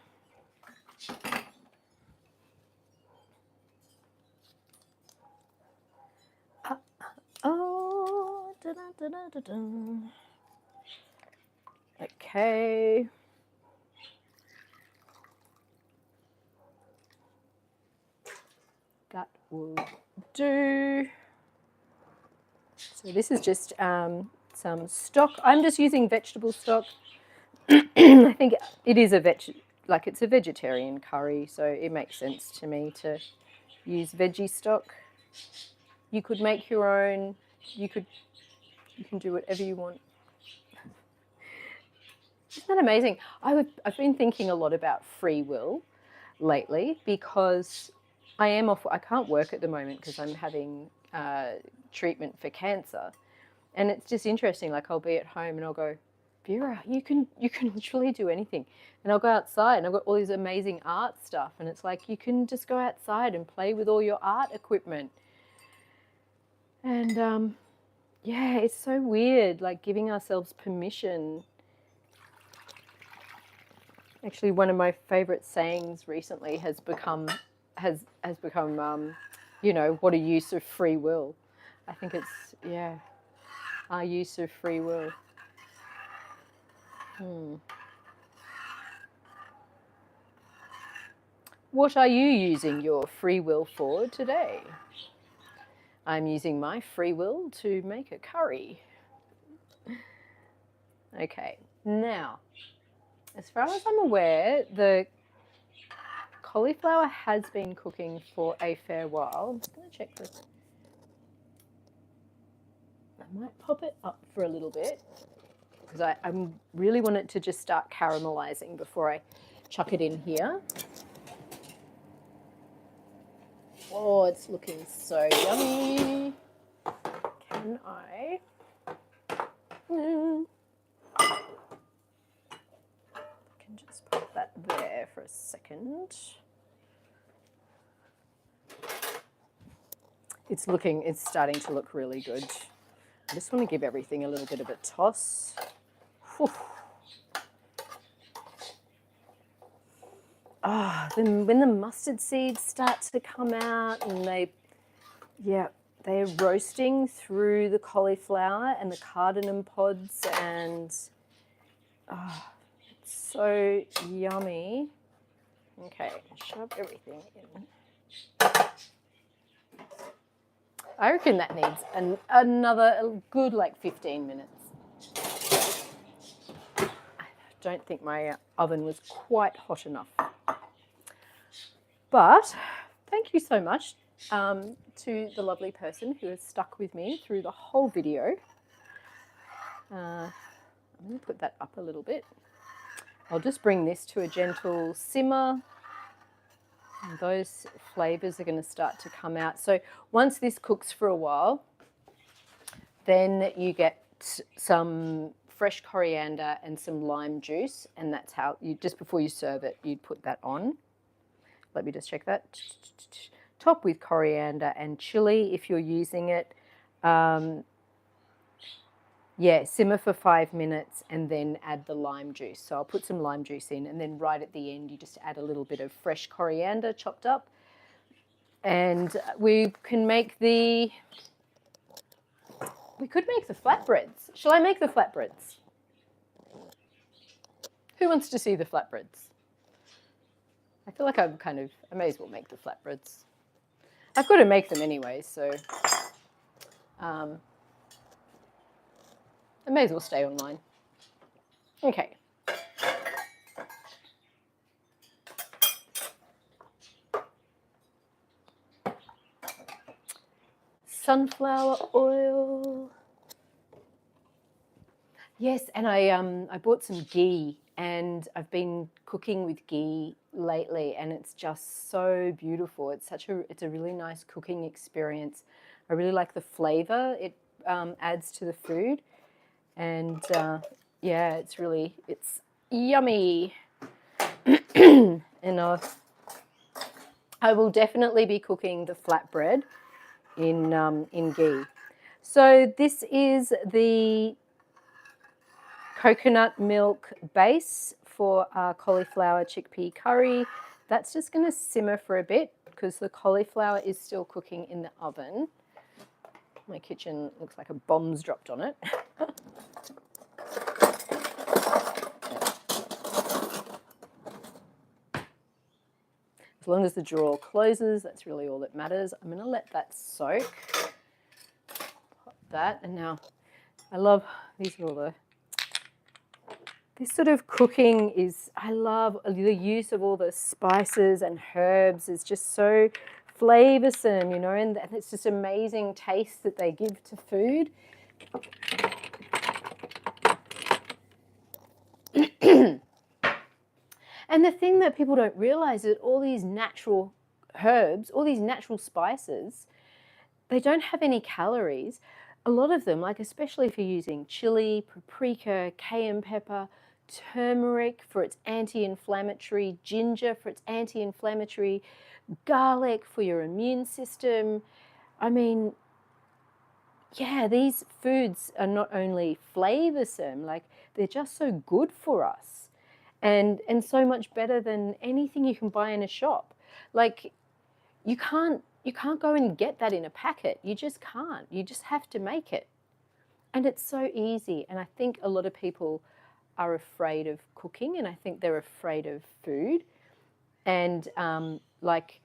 Oh, dun, dun, dun, dun, dun. Okay. That will do. So this is just some stock. I'm just using vegetable stock. I think it is it's a vegetarian curry, so it makes sense to me to use veggie stock. You could make your own. You can do whatever you want. Isn't that amazing? I've been thinking a lot about free will lately because I can't work at the moment because I'm having treatment for cancer, and it's just interesting. Like I'll be at home and I'll go, Vera, you can literally do anything, and I'll go outside and I've got all these amazing art stuff, and it's like you can just go outside and play with all your art equipment, and yeah, it's so weird, like giving ourselves permission. Actually, one of my favorite sayings recently has become, you know, what a use of free will. I think it's, yeah, our use of free will. What are you using your free will for today? I'm using my free will to make a curry. Okay, now, as far as I'm aware, the cauliflower has been cooking for a fair while. I'm just going to check this. I might pop it up for a little bit because I really want it to just start caramelizing before I chuck it in here. Oh, it's looking so yummy. Can I? I can just put that there for a second. It's starting to look really good. I just want to give everything a little bit of a toss. Whew. When the mustard seeds start to come out and they're roasting through the cauliflower and the cardamom pods, and it's so yummy. Okay, shove everything in. I reckon that needs another good 15 minutes. I don't think my oven was quite hot enough. But thank you so much to the lovely person who has stuck with me through the whole video. I'm going to put that up a little bit. I'll just bring this to a gentle simmer. And those flavours are going to start to come out. So once this cooks for a while, then you get some fresh coriander and some lime juice, and that's how just before you serve it, you'd put that on. Let me just check that. Top with coriander and chili if you're using it. Simmer for 5 minutes and then add the lime juice. So I'll put some lime juice in, and then right at the end you just add a little bit of fresh coriander chopped up. And we could make the flatbreads. Shall I make the flatbreads? Who wants to see the flatbreads? I feel like I may as well make the flatbreads. I've got to make them anyway, so I may as well stay online. Okay. Sunflower oil. Yes, and I bought some ghee, and I've been cooking with ghee lately, and it's just so beautiful. It's a really nice cooking experience. I really like the flavour it adds to the food, and yeah, it's yummy. And I will definitely be cooking the flatbread in ghee. So this is the coconut milk base for our cauliflower chickpea curry. That's just going to simmer for a bit because the cauliflower is still cooking in the oven. My kitchen looks like a bomb's dropped on it. As long as the drawer closes, that's really all that matters. I'm going to let that soak. Pop that, and now I love, these are all the, this sort of cooking is, I love the use of all the spices and herbs is just so flavoursome, you know, and it's just amazing taste that they give to food. And the thing that people don't realise is that all these natural herbs, all these natural spices, they don't have any calories. A lot of them, like especially if you're using chili, paprika, cayenne pepper, turmeric for its anti-inflammatory, ginger for its anti-inflammatory, garlic for your immune system. I mean, yeah, these foods are not only flavoursome, like they're just so good for us and so much better than anything you can buy in a shop. Like you can't go and get that in a packet. You just can't. You just have to make it. And it's so easy. And I think a lot of people are afraid of cooking, and I think they're afraid of food. And like,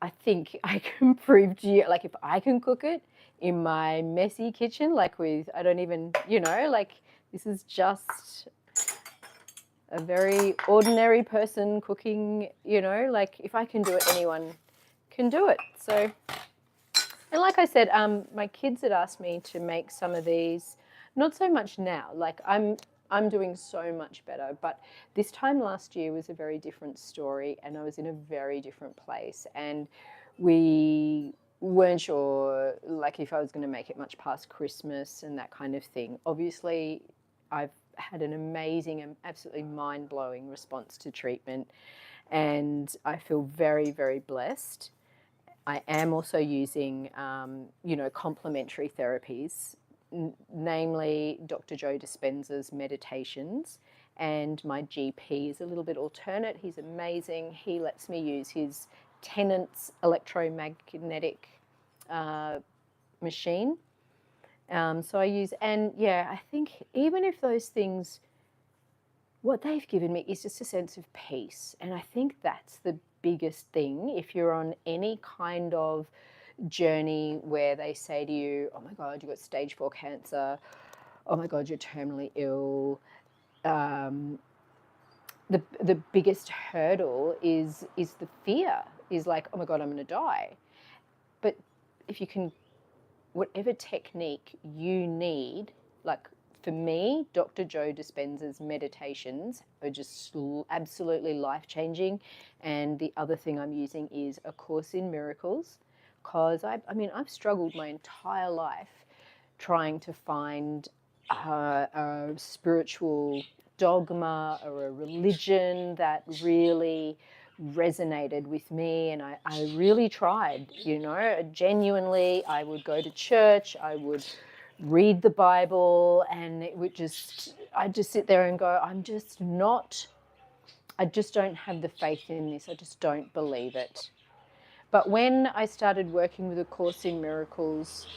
I think I can prove to you, like if I can cook it in my messy kitchen, like with, I don't even, you know, like this is just a very ordinary person cooking, you know, like if I can do it, anyone can do it. So, and like I said, my kids had asked me to make some of these, not so much now, like I'm doing so much better, but this time last year was a very different story and I was in a very different place and we weren't sure like if I was going to make it much past Christmas and that kind of thing. Obviously, I've had an amazing and absolutely mind-blowing response to treatment and I feel very, very blessed. I am also using, you know, complementary therapies, namely Dr. Joe Dispenza's meditations, and my GP is a little bit alternate. He's amazing. He lets me use his Tennant's electromagnetic machine. So I use, and yeah, I think even if those things, what they've given me is just a sense of peace. And I think that's the biggest thing. If you're on any kind of journey where they say to you, oh my God, you've got stage 4 cancer, oh my God, you're terminally ill. The biggest hurdle is the fear, is like, oh my God, I'm going to die. But if you can, whatever technique you need, like for me, Dr. Joe Dispenza's meditations are just absolutely life-changing. And the other thing I'm using is A Course in Miracles, because I mean, I've struggled my entire life trying to find a spiritual dogma or a religion that really resonated with me, and I really tried, you know, genuinely. I would go to church, I would read the Bible, and it would just, I'd just sit there and go, I just don't have the faith in this, I just don't believe it. But when I started working with A Course in Miracles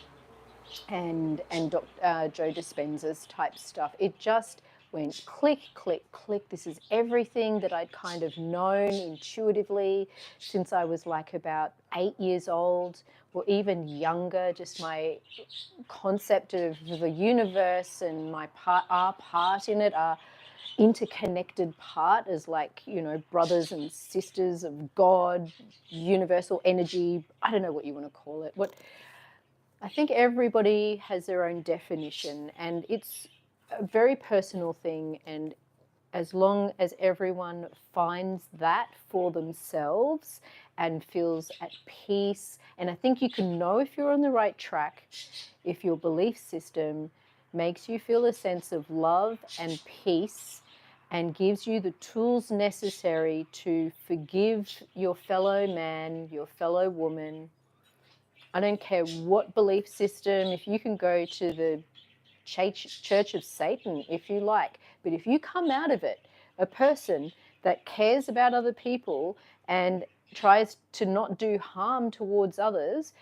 and Joe Dispenza's type stuff, it just went click, click, click. This is everything that I'd kind of known intuitively since I was like about 8 years old or even younger. Just my concept of the universe and our part in it, our interconnected part as, like, you know, brothers and sisters of God, universal energy. I don't know what you want to call it. I think everybody has their own definition, and it's a very personal thing. And as long as everyone finds that for themselves and feels at peace, and I think you can know if you're on the right track if your belief system makes you feel a sense of love and peace and gives you the tools necessary to forgive your fellow man, your fellow woman. I don't care what belief system, if you can go to the Church of Satan if you like, but if you come out of it a person that cares about other people and tries to not do harm towards others,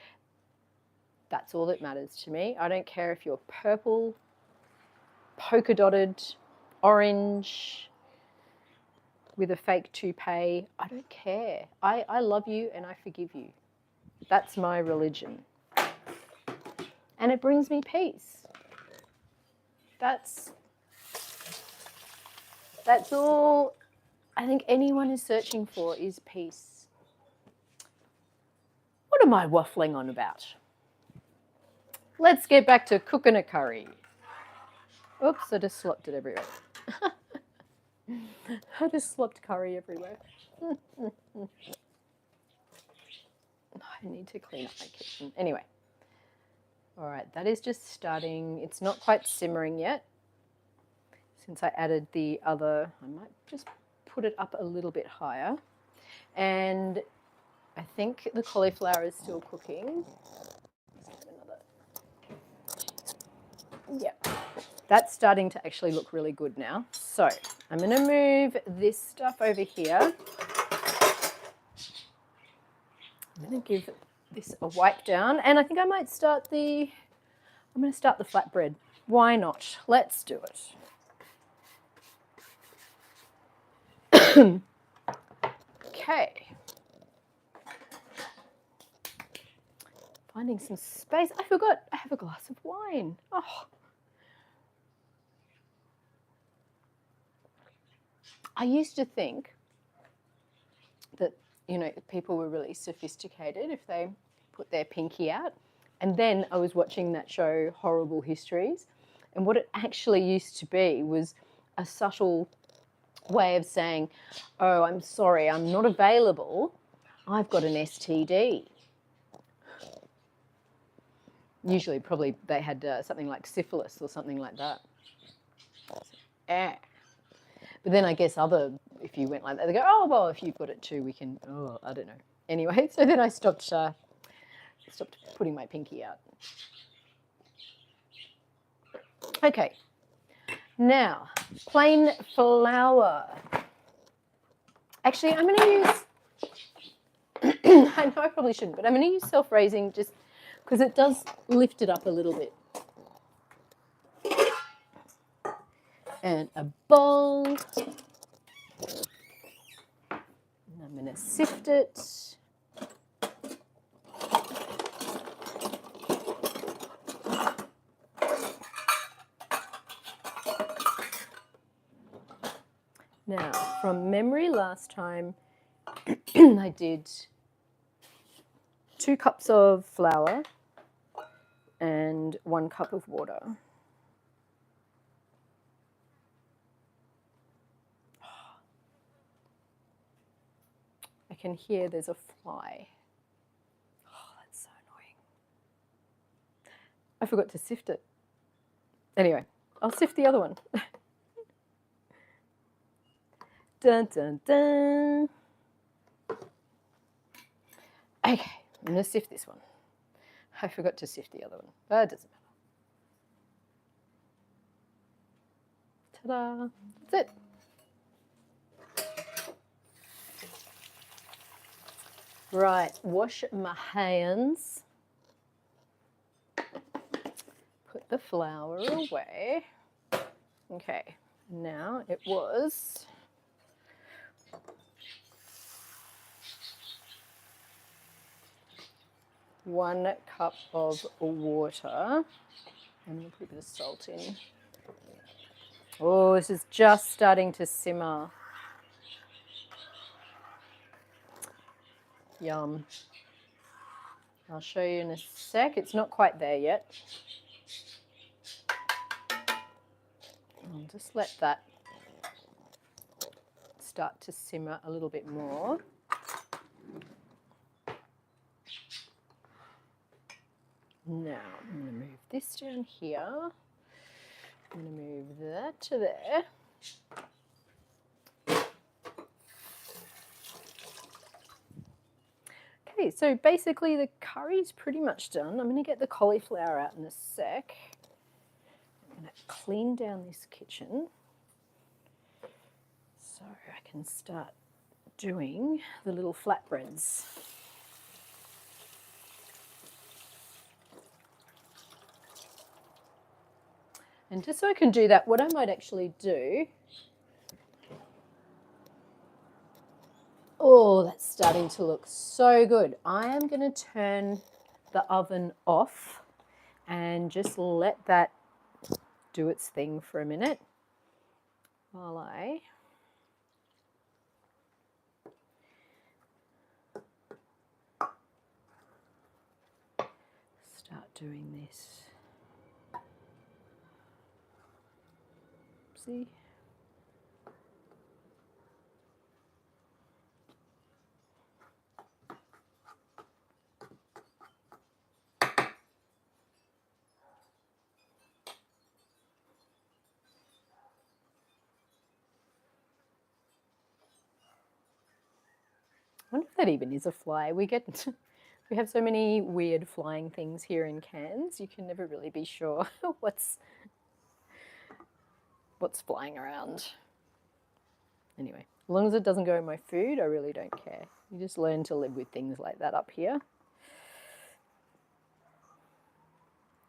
that's all that matters to me. I don't care if you're purple, polka dotted, orange, with a fake toupee. I don't care. I love you and I forgive you. That's my religion. and it brings me peace. That's all I think anyone is searching for, is peace. What am I waffling on about? Let's get back to cooking a curry. Oops, I just slopped it everywhere. I just slopped curry everywhere. I need to clean up my kitchen. Anyway. All right, that is just starting. It's not quite simmering yet. Since I added the other, I might just put it up a little bit higher. And I think the cauliflower is still cooking. Yeah, that's starting to actually look really good now. So I'm going to move this stuff over here. I'm going to give this a wipe down, and I think I might start I'm going to start the flatbread. Why not? Let's do it. Okay. Finding some space. I forgot I have a glass of wine. Oh. I used to think that, people were really sophisticated if they put their pinky out. And then I was watching that show, Horrible Histories, and what it actually used to be was a subtle way of saying, oh, I'm sorry, I'm not available. I've got an STD. Usually, probably they had something like syphilis or something like that. But then I guess if you went like that, they go, oh, well, if you've got it too, we can, I don't know. Anyway, so then I stopped putting my pinky out. Okay, now, plain flour. Actually, I'm going to use, I know I probably shouldn't, but I'm going to use self-raising just because it does lift it up a little bit. And a bowl. And I'm going to sift it. Now, from memory last time, I did 2 cups of flour and 1 cup of water. I can hear there's a fly. Oh, that's so annoying. I forgot to sift it. Anyway, I'll sift the other one. Dun, dun, dun. Okay, I'm going to sift this one. I forgot to sift the other one, but it doesn't matter. Ta-da! That's it. Right, wash my hands. Put the flour away. Okay, now it was 1 cup of water. I'm going to put a bit of salt in. Oh, this is just starting to simmer. Yum. I'll show you in a sec. It's not quite there yet. I'll just let that start to simmer a little bit more. Now, I'm going to move this down here. I'm going to move that to there. Okay, so basically the curry's pretty much done. I'm going to get the cauliflower out in a sec. I'm going to clean down this kitchen so I can start doing the little flatbreads. And just so I can do that, what I might actually do, oh, that's starting to look so good. I am going to turn the oven off and just let that do its thing for a minute while I start doing this. See? I wonder if that even is a fly. We have so many weird flying things here in Cairns. You can never really be sure what's flying around. Anyway, as long as it doesn't go in my food, I really don't care. You just learn to live with things like that up here.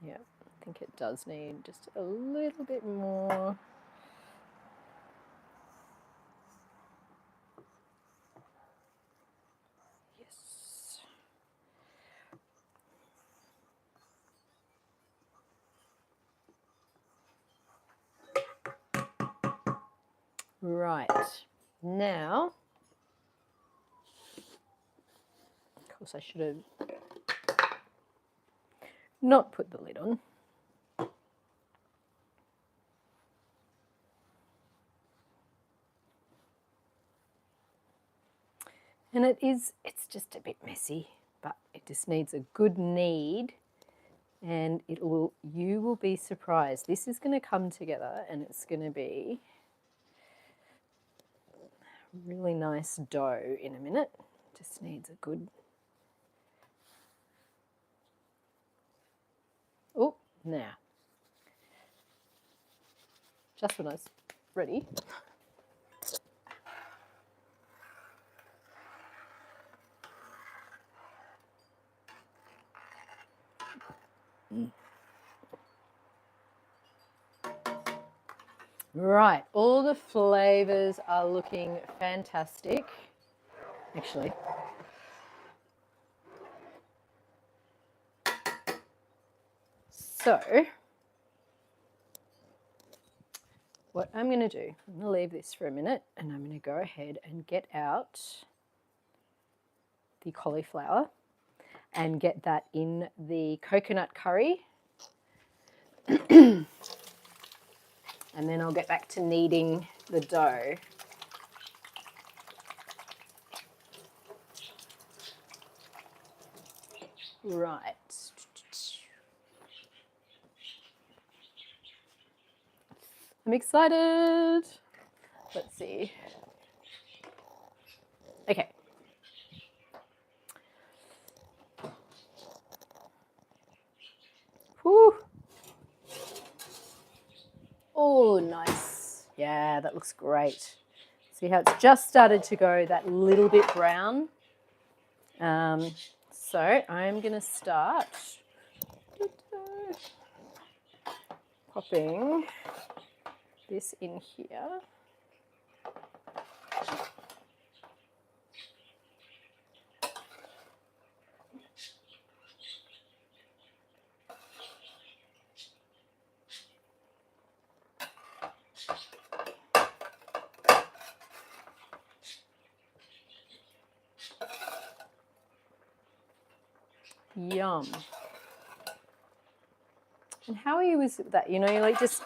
Yeah, I think it does need just a little bit more. Yes. Right, now, of course I should have not put the lid on. And it's just a bit messy, but it just needs a good knead, and you will be surprised. This is going to come together and it's going to be really nice dough in a minute. Just needs a good. Oh, now. Just when I was ready. Right, all the flavors are looking fantastic. Actually, so what I'm going to do, I'm going to leave this for a minute and I'm going to go ahead and get out the cauliflower and get that in the coconut curry. And then I'll get back to kneading the dough. Right. I'm excited. Let's see. Okay. Whew. Oh, nice. Yeah, that looks great. See how it's just started to go that little bit brown. So I'm going to start popping this in here. Yum. And how are you with that? You know, you like just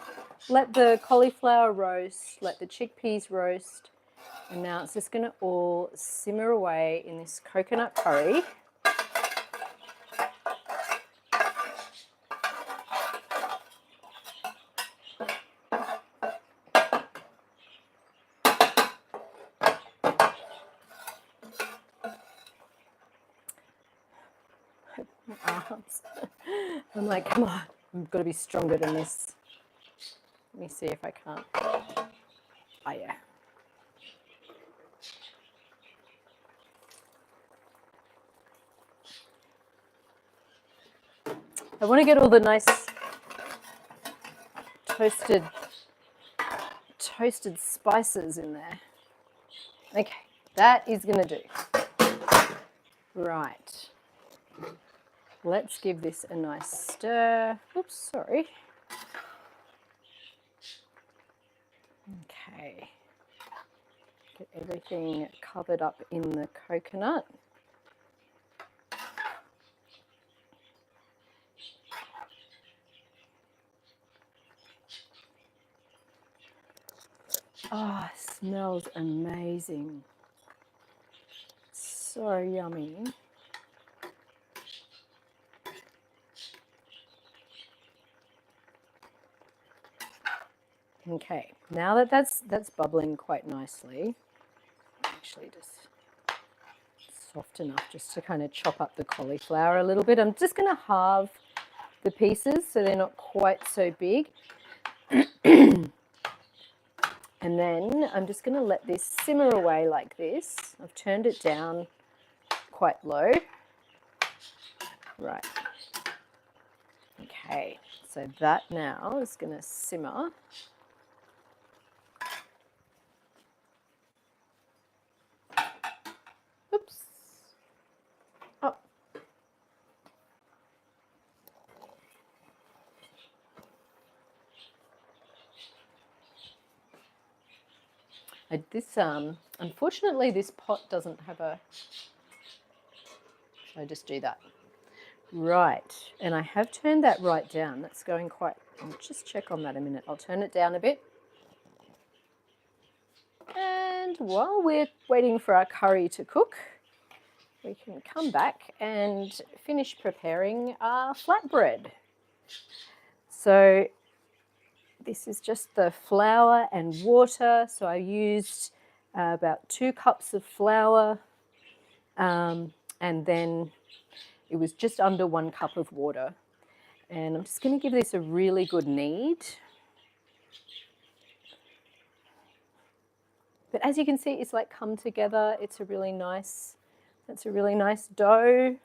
let the cauliflower roast, let the chickpeas roast, and now it's just going to all simmer away in this coconut curry. I'm like, come on, I've got to be stronger than this. Let me see if I can't. Oh, yeah. I want to get all the nice toasted spices in there. Okay, that is going to do. Right. let's give this a nice stir. Oops, sorry. Okay. Get everything covered up in the coconut. Oh, it smells amazing. So yummy. Okay, now that that's bubbling quite nicely, actually just soft enough just to kind of chop up the cauliflower a little bit. I'm just going to halve the pieces so they're not quite so big. And then I'm just going to let this simmer away like this. I've turned it down quite low. Right. Okay, so that now is going to simmer. Oops. Oh. Unfortunately, this pot doesn't have a... Should I just do that? Right, and I have turned that right down. That's going quite... I'll just check on that a minute. I'll turn it down a bit. And while we're waiting for our curry to cook, we can come back and finish preparing our flatbread. So this is just the flour and water. So I used about 2 cups of flour, and then it was just under 1 cup of water. And I'm just going to give this a really good knead. But as you can see, it's like come together. It's a really nice dough.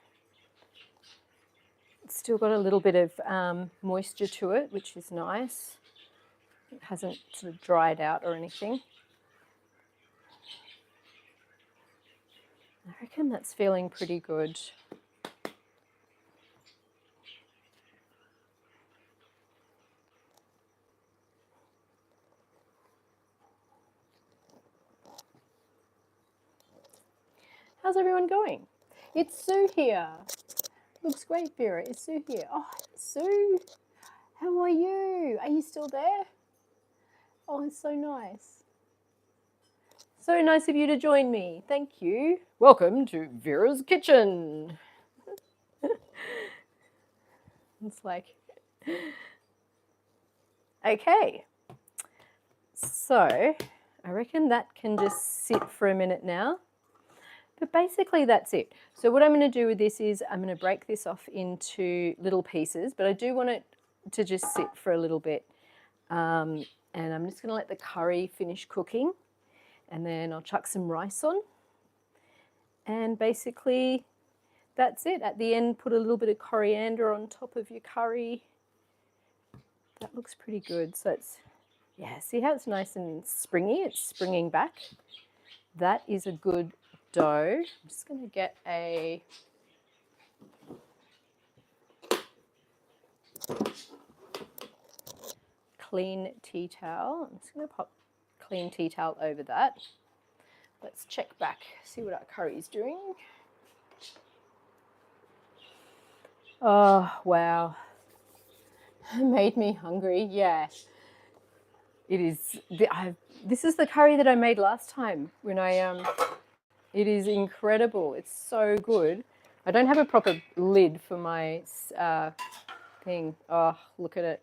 It's still got a little bit of moisture to it, which is nice. It hasn't sort of dried out or anything. I reckon that's feeling pretty good. How's everyone going? It's Sue here. Looks great, Vera. It's Sue here. Oh, Sue, how are you? Are you still there? Oh, it's so nice. So nice of you to join me. Thank you. Welcome to Vera's kitchen. It's like, okay. So I reckon that can just sit for a minute now. But basically that's it. So what I'm going to do with this is I'm going to break this off into little pieces, but I do want it to just sit for a little bit. And I'm just going to let the curry finish cooking, and then I'll chuck some rice on. And basically that's it. At the end, put a little bit of coriander on top of your curry. That looks pretty good. So it's, yeah, see how it's nice and springy? It's springing back. That is a good dough. I'm just going to get a clean tea towel. I'm just going to pop clean tea towel over that. Let's check back, see what our curry is doing. Oh, wow. It made me hungry. Yeah. It is. This is the curry that I made last time when it is incredible. It's so good. I don't have a proper lid for my thing. Oh, look at it.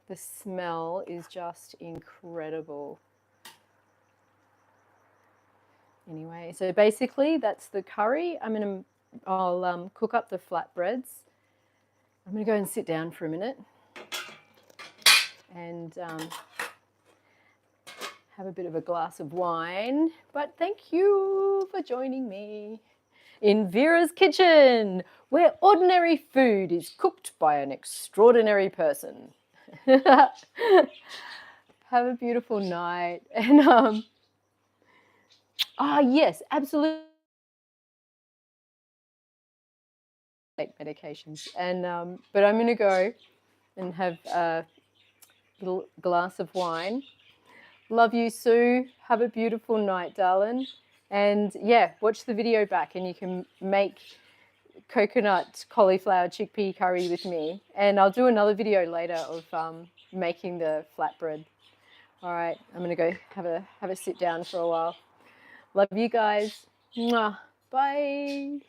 The smell is just incredible. Anyway, so basically that's the curry. I'll cook up the flatbreads. I'm going to go and sit down for a minute and have a bit of a glass of wine. But thank you for joining me in Vera's kitchen, where ordinary food is cooked by an extraordinary person. Have a beautiful night. And yes, absolutely. medications. And but I'm going to go and have a little glass of wine. Love you, Sue. Have a beautiful night, darling. And yeah, watch the video back and you can make coconut cauliflower chickpea curry with me. And I'll do another video later of making the flatbread. All right, I'm going to go have a sit down for a while. Love you guys. Mwah. Bye.